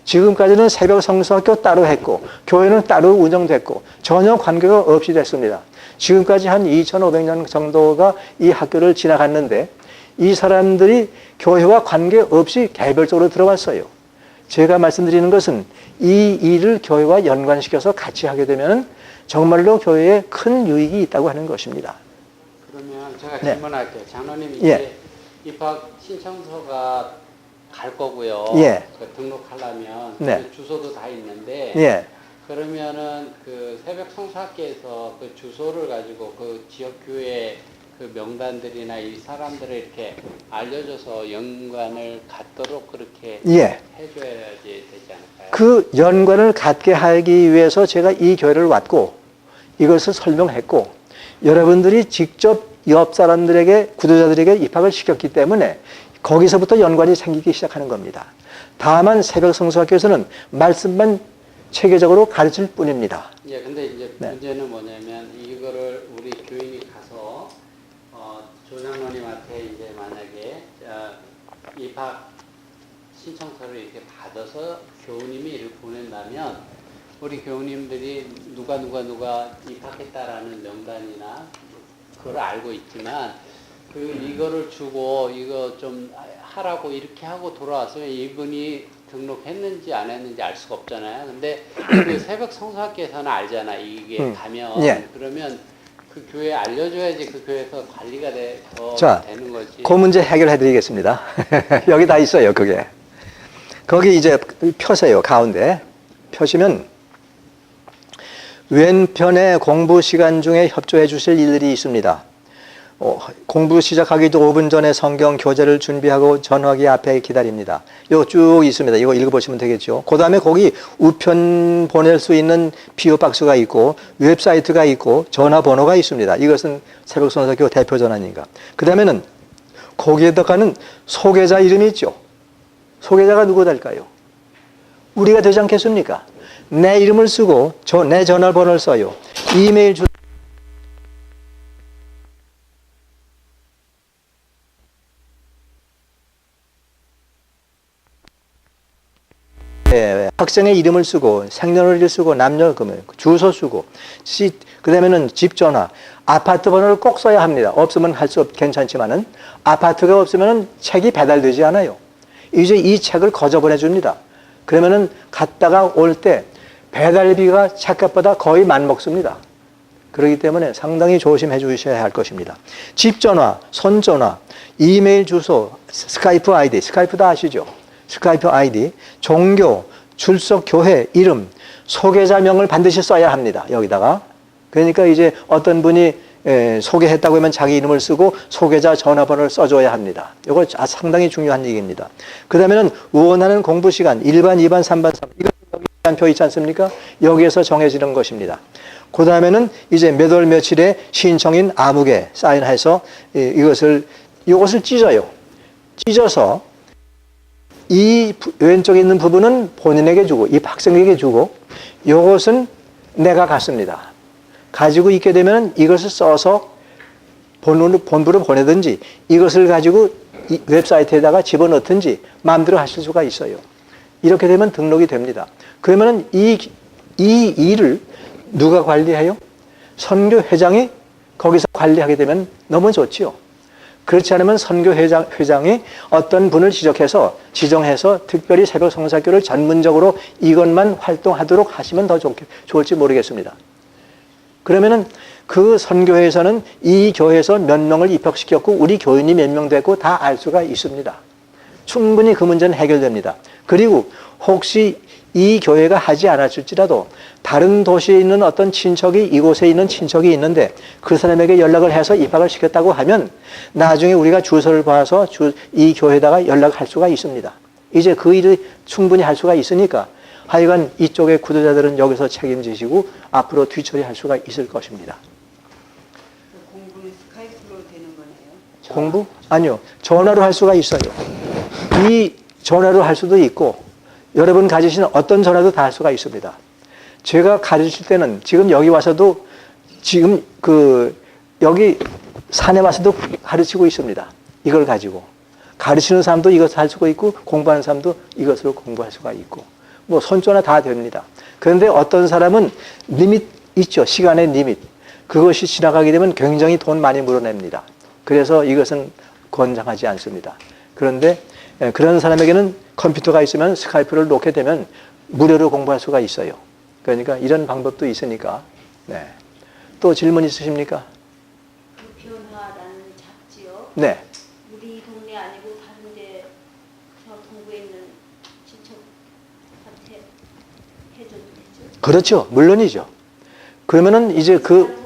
지금까지는 새벽 성수학교 따로 했고 교회는 따로 운영됐고 전혀 관계가 없이 됐습니다. 지금까지 한 2500년 정도가 이 학교를 지나갔는데 이 사람들이 교회와 관계없이 개별적으로 들어왔어요. 제가 말씀드리는 것은 이 일을 교회와 연관시켜서 같이 하게 되면 정말로 교회에 큰 유익이 있다고 하는 것입니다. 그러면 제가 네. 질문할게요. 장로님 이제 입학 신청서가 갈 거고요. 그 등록하려면 네. 그 주소도 다 있는데 그러면은 그 새벽 성수학교에서 그 주소를 가지고 그 지역 교회 그 명단들이나 이 사람들을 이렇게 알려줘서 연관을 갖도록 그렇게 해줘야지 되지 않을까요? 그 연관을 갖게 하기 위해서 제가 이 교회를 왔고 이것을 설명했고 여러분들이 직접 옆 사람들에게 구도자들에게 입학을 시켰기 때문에 거기서부터 연관이 생기기 시작하는 겁니다. 다만 새벽 성수학교에서는 말씀만 체계적으로 가르칠 뿐입니다. 예, 근데 이제 문제는 뭐냐면 이거를 우리 교인이 가서 조장로님한테 이제 만약에 입학 신청서를 이렇게 받아서 교우님이 이를 보낸다면 우리 교우님들이 누가 입학했다라는 명단이나 그걸 알고 있지만 이거를 주고 이거 좀 하라고 이렇게 하고 돌아왔으면 이분이 등록했는지 안 했는지 알 수가 없잖아요. 근데 그 새벽 성수학교에서는 알잖아. 이게 가면 그러면 그 교회에 알려줘야지 그 교회에서 관리가 되는 거지. 그 문제 해결해 드리겠습니다. 여기 다 있어요, 그게. 거기 이제 펴세요, 가운데. 펴시면 왼편에 공부 시간 중에 협조해 주실 일들이 있습니다. 공부 시작하기도 5분 전에 성경 교재를 준비하고 전화기 앞에 기다립니다. 이거 쭉 있습니다. 이거 읽어보시면 되겠죠. 그 다음에 거기 우편 보낼 수 있는 PO 박스가 있고 웹사이트가 있고 전화번호가 있습니다. 이것은 새벽 성수학교 대표 전화니까. 그 다음에는 거기에다가는 소개자 이름이 있죠. 소개자가 누구 될까요? 우리가 되지 않겠습니까? 내 이름을 쓰고 내 전화번호를 써요. 이메일 주소 학생의 이름을 쓰고 생년월일 쓰고 남녀금을 주소 쓰고 그다음에는 집 전화, 아파트 번호를 꼭 써야 합니다. 없으면 할 수 괜찮지만은 아파트가 없으면은 책이 배달되지 않아요. 이제 이 책을 거저 보내줍니다. 그러면은 갔다가 올 때 배달비가 책값보다 거의 맞먹습니다. 그렇기 때문에 상당히 조심해 주셔야 할 것입니다. 집 전화, 손 전화, 이메일 주소, 스카이프 아이디, 스카이프 다 아시죠? 스카이프 아이디, 종교, 출석 교회 이름, 소개자명을 반드시 써야 합니다. 여기다가. 그러니까 이제 어떤 분이 소개했다고 하면 자기 이름을 쓰고 소개자 전화번호를 써줘야 합니다. 이거 상당히 중요한 얘기입니다. 그 다음에는 원하는 공부 시간 1반, 2반, 3반, 3반 이거 여기 시간표 있지 않습니까? 여기에서 정해지는 것입니다. 그 다음에는 이제 몇 월 며칠에 신청인 아무개 사인해서 이것을 찢어요. 찢어서 이 왼쪽에 있는 부분은 본인에게 주고 이 학생에게 주고 이것은 내가 갖습니다. 가지고 있게 되면 이것을 써서 본부로 보내든지 이것을 가지고 이 웹사이트에다가 집어넣든지 마음대로 하실 수가 있어요. 이렇게 되면 등록이 됩니다. 그러면 이 일을 누가 관리해요? 선교회장이 거기서 관리하게 되면 너무 좋지요. 그렇지 않으면 선교회장이 어떤 분을 지정해서 특별히 새벽 성사교를 전문적으로 이것만 활동하도록 하시면 더 좋을지 모르겠습니다. 그러면은 그 선교회에서는 이 교회에서 몇 명을 입학시켰고 우리 교인이 몇 명 됐고 다 알 수가 있습니다. 충분히 그 문제는 해결됩니다. 그리고 혹시 이 교회가 하지 않았을지라도 다른 도시에 있는 어떤 친척이 이곳에 있는 친척이 있는데 그 사람에게 연락을 해서 입학을 시켰다고 하면 나중에 우리가 주소를 봐서 이 교회에다가 연락할 수가 있습니다. 이제 그 일을 충분히 할 수가 있으니까 하여간 이쪽의 구도자들은 여기서 책임지시고 앞으로 뒤처리할 수가 있을 것입니다. 공부는 스카이프로 되는 거네요? 공부? 아니요. 전화로 할 수가 있어요. 이 전화로 할 수도 있고 여러분 가지시는 어떤 전화도 다 할 수가 있습니다. 제가 가르칠 때는 지금 여기 와서도 지금 여기 산에 와서도 가르치고 있습니다. 이걸 가지고. 가르치는 사람도 이것을 할 수가 있고 공부하는 사람도 이것으로 공부할 수가 있고 뭐 손전화 다 됩니다. 그런데 어떤 사람은 리밋 있죠. 시간의 리밋. 그것이 지나가게 되면 굉장히 돈 많이 물어냅니다. 그래서 이것은 권장하지 않습니다. 그런데 그런 사람에게는 컴퓨터가 있으면 스카이프를 놓게 되면 무료로 공부할 수가 있어요. 그러니까 이런 방법도 있으니까. 네. 또 질문 있으십니까? 그 변화라는 잡지요. 네. 우리 동네 아니고 다른 데서 동구에 있는 친척한테 해줘도 되죠? 그렇죠. 물론이죠. 그러면은 이제 돈을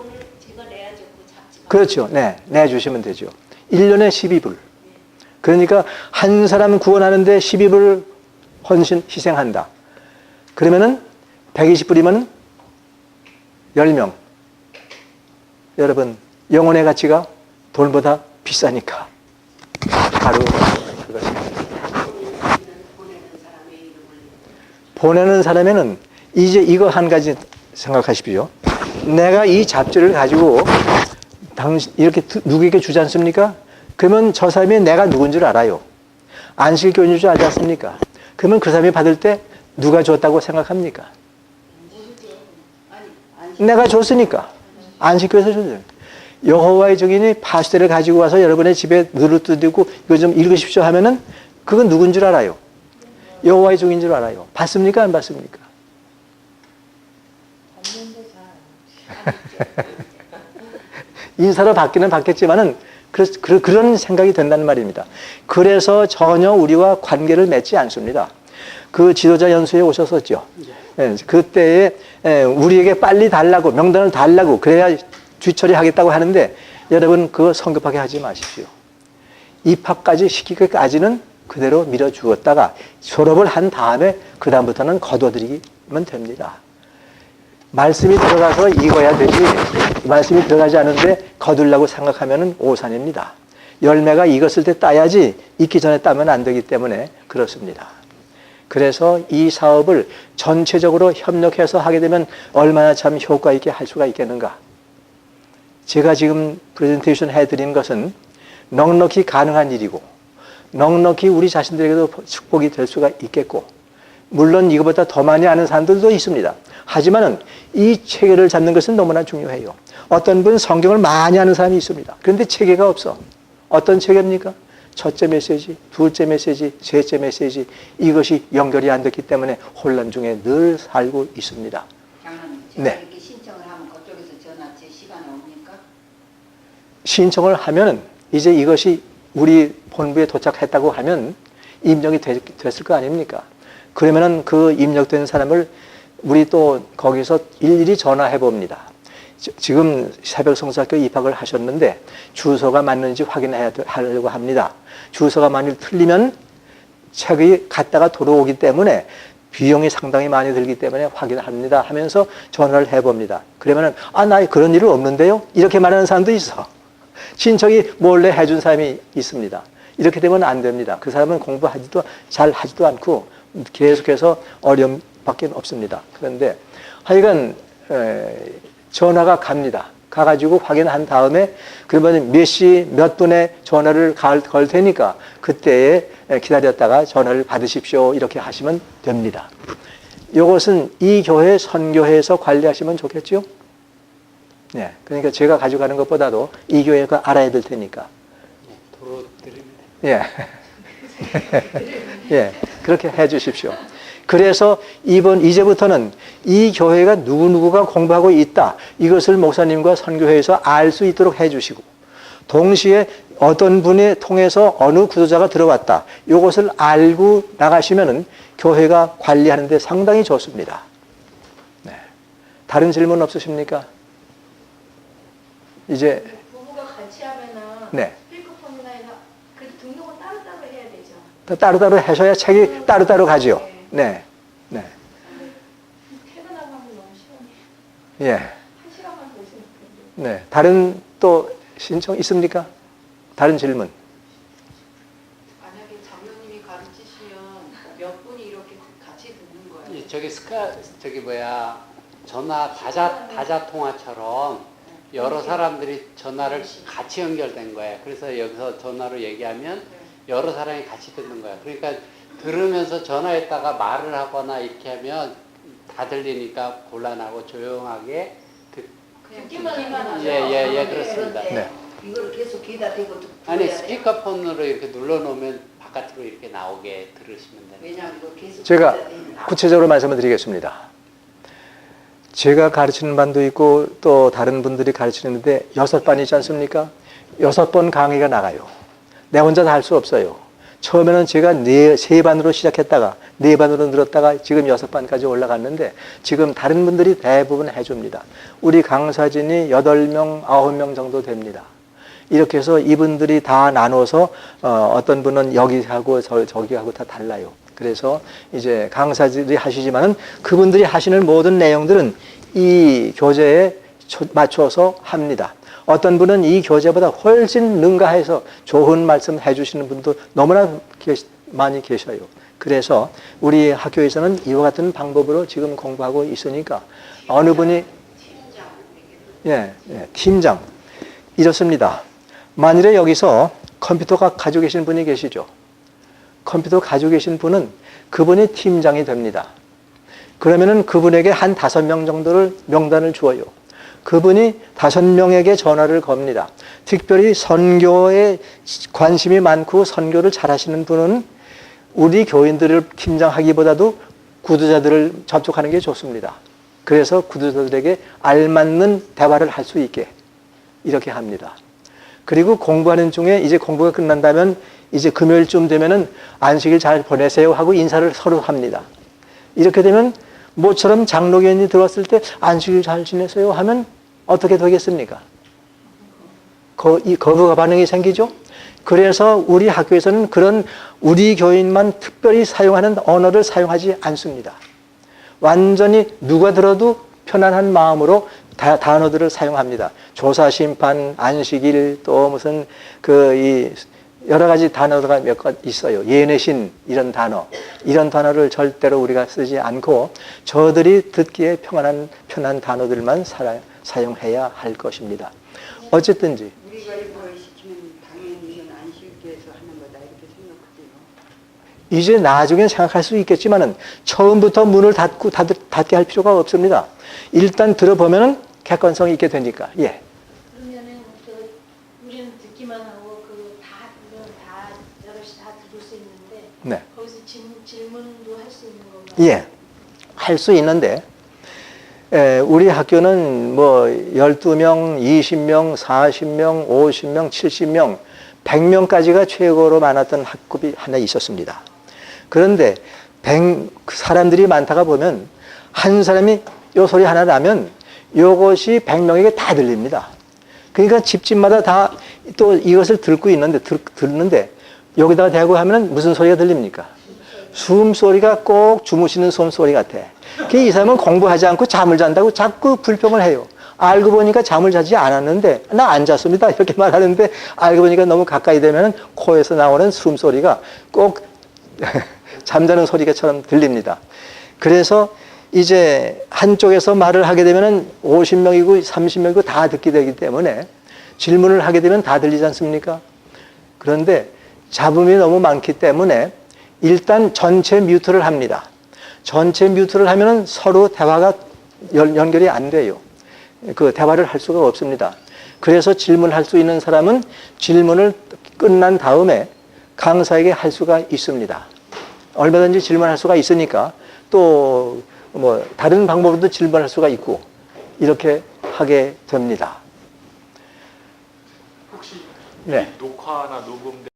제가 내야죠. 그 잡지. 그렇죠. 네. 내주시면 되죠. 1년에 12불. 그러니까 한 사람 구원하는데 12불 희생한다. 그러면은 120불이면 10명. 여러분, 영혼의 가치가 돈보다 비싸니까. 바로 그것입니다. 보내는 사람에는 이제 이거 한 가지 생각하십시오. 내가 이 잡지를 가지고 이렇게 누구에게 주지 않습니까? 그러면 저 사람이 내가 누군지를 알아요. 안식교인인 줄 알지 않습니까? 그러면 그 사람이 받을 때 누가 줬다고 생각합니까? 내가 줬으니까. 안식교에서 줬어요. 여호와의 증인이 파스텔을 가지고 와서 여러분의 집에 누르뜨리고 이거 좀 읽으십시오 하면은 그건 누군 줄 알아요. 여호와의 증인인 줄 알아요. 받습니까? 안 받습니까? 인사로 받기는 받겠지만은 그런 생각이 된다는 말입니다. 그래서 전혀 우리와 관계를 맺지 않습니다. 그 지도자 연수에 오셨었죠. 예, 그때에 우리에게 빨리 달라고 명단을 달라고 그래야 뒤처리하겠다고 하는데 여러분 그거 성급하게 하지 마십시오. 입학까지 시키기까지는 그대로 밀어주었다가 졸업을 한 다음에 그 다음부터는 거둬들이면 됩니다. 말씀이 들어가서 익어야 되지 말씀이 들어가지 않은데 거두려고 생각하면 오산입니다. 열매가 익었을 때 따야지 익기 전에 따면 안 되기 때문에 그렇습니다. 그래서 이 사업을 전체적으로 협력해서 하게 되면 얼마나 참 효과 있게 할 수가 있겠는가. 제가 지금 프레젠테이션 해드린 것은 넉넉히 가능한 일이고 넉넉히 우리 자신들에게도 축복이 될 수가 있겠고 물론 이거보다 더 많이 아는 사람들도 있습니다. 하지만은 이 체계를 잡는 것은 너무나 중요해요. 어떤 분은 성경을 많이 아는 사람이 있습니다. 그런데 체계가 없어. 어떤 체계입니까? 첫째 메시지, 둘째 메시지, 셋째 메시지, 이것이 연결이 안 됐기 때문에 혼란 중에 늘 살고 있습니다. 장로님, 제가 네. 이렇게 신청을 하면 그쪽에서 전화 제 시간에 옵니까? 신청을 하면은 이제 이것이 우리 본부에 도착했다고 하면 입력이 됐을 거 아닙니까? 그러면은 그 입력된 사람을 우리 또 거기서 일일이 전화해 봅니다. 지금 새벽 성사학교 입학을 하셨는데 주소가 맞는지 확인하려고 합니다. 주소가 만일 틀리면 책이 갔다가 돌아오기 때문에 비용이 상당히 많이 들기 때문에 확인합니다 하면서 전화를 해봅니다. 그러면은 나 그런 일은 없는데요? 이렇게 말하는 사람도 있어. 친척이 몰래 해준 사람이 있습니다. 이렇게 되면 안 됩니다. 그 사람은 잘 하지도 않고 계속해서 어려움밖에 없습니다. 그런데 하여간 전화가 갑니다. 가가지고 확인한 다음에 그러면 몇 시 몇 분에 전화를 걸 테니까 그때에 기다렸다가 전화를 받으십시오. 이렇게 하시면 됩니다. 이것은 이 교회 선교회에서 관리하시면 좋겠죠? 네, 그러니까 제가 가져가는 것보다도 이 교회가 알아야 될 테니까. 도로 드립니다. 예. 예, 그렇게 해 주십시오. 그래서 이제부터는 이 교회가 누구누구가 공부하고 있다. 이것을 목사님과 선교회에서 알 수 있도록 해 주시고, 동시에 어떤 분이 통해서 어느 구도자가 들어왔다. 이것을 알고 나가시면은 교회가 관리하는 데 상당히 좋습니다. 네. 다른 질문 없으십니까? 이제, 부부가 같이 하면은 네. 스피커폰이나 해서 그 등록은 따로따로 해야 되죠. 따로따로 하셔야 책이 따로따로 가죠. 네. 네. 퇴근하고 하면 너무 시원해. 예. 한 시간만 더 있으면 되는데. 네. 다른 또 신청 있습니까? 다른 질문. 만약에 장로님이 가르치시면 몇 분이 이렇게 같이 듣는 거예요? 전화 다자 통화처럼 여러 사람들이 전화를 같이 연결된 거예요. 그래서 여기서 전화로 얘기하면 여러 사람이 같이 듣는 거야. 그러니까 들으면서 전화했다가 말을 하거나 이렇게 하면 다 들리니까 곤란하고 조용하게 듣기만 하죠. 예, 그렇습니다. 네. 이걸 계속 귀에다 대고 듣고 아니 그래야 돼? 스피커폰으로 이렇게 눌러놓으면 바깥으로 이렇게 나오게 들으시면 됩니다. 왜냐하면 이거 계속 제가 귀에다 대니까. 구체적으로 말씀을 드리겠습니다. 제가 가르치는 반도 있고 또 다른 분들이 가르치는데 6반 있지 않습니까? 6번 강의가 나가요. 내 혼자 다 할 수 없어요. 처음에는 제가 3반으로 시작했다가 4반으로 늘었다가 지금 6반까지 올라갔는데 지금 다른 분들이 대부분 해줍니다. 우리 강사진이 8명, 9명 정도 됩니다. 이렇게 해서 이분들이 다 나눠서 어떤 분은 여기 하고 저기 하고 다 달라요. 그래서 이제 강사들이 하시지만은 그분들이 하시는 모든 내용들은 이 교재에 맞춰서 합니다. 어떤 분은 이 교재보다 훨씬 능가해서 좋은 말씀 해주시는 분도 너무나 많이 계셔요. 그래서 우리 학교에서는 이와 같은 방법으로 지금 공부하고 있으니까 어느 분이 팀장 이렇습니다. 만일에 여기서 컴퓨터가 가지고 계신 분이 계시죠. 컴퓨터 가지고 계신 분은 그분이 팀장이 됩니다. 그러면은 그분에게 한 5명 정도를 명단을 주어요. 그분이 5명에게 전화를 겁니다. 특별히 선교에 관심이 많고 선교를 잘하시는 분은 우리 교인들을 팀장하기보다도 구두자들을 접촉하는 게 좋습니다. 그래서 구두자들에게 알맞는 대화를 할 수 있게 이렇게 합니다. 그리고 공부하는 중에 이제 공부가 끝난다면 이제 금요일쯤 되면은 안식일 잘 보내세요 하고 인사를 서로 합니다. 이렇게 되면 모처럼 장로교인이 들어왔을 때 안식일 잘 지내세요 하면 어떻게 되겠습니까? 거부가 반응이 생기죠? 그래서 우리 학교에서는 그런 우리 교인만 특별히 사용하는 언어를 사용하지 않습니다. 완전히 누가 들어도 편안한 마음으로 단어들을 사용합니다. 조사, 심판, 안식일, 또 무슨 여러 가지 단어가 몇 가지 있어요. 예내신 이런 단어를 절대로 우리가 쓰지 않고 저들이 듣기에 편한 단어들만 사용해야 할 것입니다. 어쨌든지 우리가 이걸 시키면 당연히 이건 안식일에서 하는 거다 이렇게 생각하세요. 이제 나중에 생각할 수 있겠지만은 처음부터 문을 닫게 할 필요가 없습니다. 일단 들어보면은 객관성이 있게 되니까. 예. 그러면은 우리는 듣기만 하고 이건 다 여럿이 다 들을 수 있는데 네. 거기서 질문도 할 수 있는 건가요? 예. 할 수 있는데 우리 학교는 뭐 12명, 20명, 40명, 50명, 70명, 100명까지가 최고로 많았던 학급이 하나 있었습니다. 그런데 사람들이 많다가 보면 한 사람이 요 소리 하나 나면 요것이 100명에게 다 들립니다. 그러니까 집집마다 다 또 이것을 듣는데 여기다가 대고 하면 무슨 소리가 들립니까? 숨소리가 꼭 주무시는 숨소리 같아. 이 사람은 공부하지 않고 잠을 잔다고 자꾸 불평을 해요. 알고 보니까 잠을 자지 않았는데 나 안 잤습니다 이렇게 말하는데 알고 보니까 너무 가까이 되면 코에서 나오는 숨소리가 꼭 잠자는 소리처럼 들립니다. 그래서 이제 한쪽에서 말을 하게 되면 50명이고 30명이고 다 듣게 되기 때문에 질문을 하게 되면 다 들리지 않습니까? 그런데 잡음이 너무 많기 때문에 일단 전체 뮤트를 합니다. 전체 뮤트를 하면 서로 대화가 연결이 안 돼요. 그 대화를 할 수가 없습니다. 그래서 질문할 수 있는 사람은 질문을 끝난 다음에 강사에게 할 수가 있습니다. 얼마든지 질문할 수가 있으니까 또 뭐 다른 방법으로도 질문할 수가 있고 이렇게 하게 됩니다. 혹시 네. 녹화나 녹음된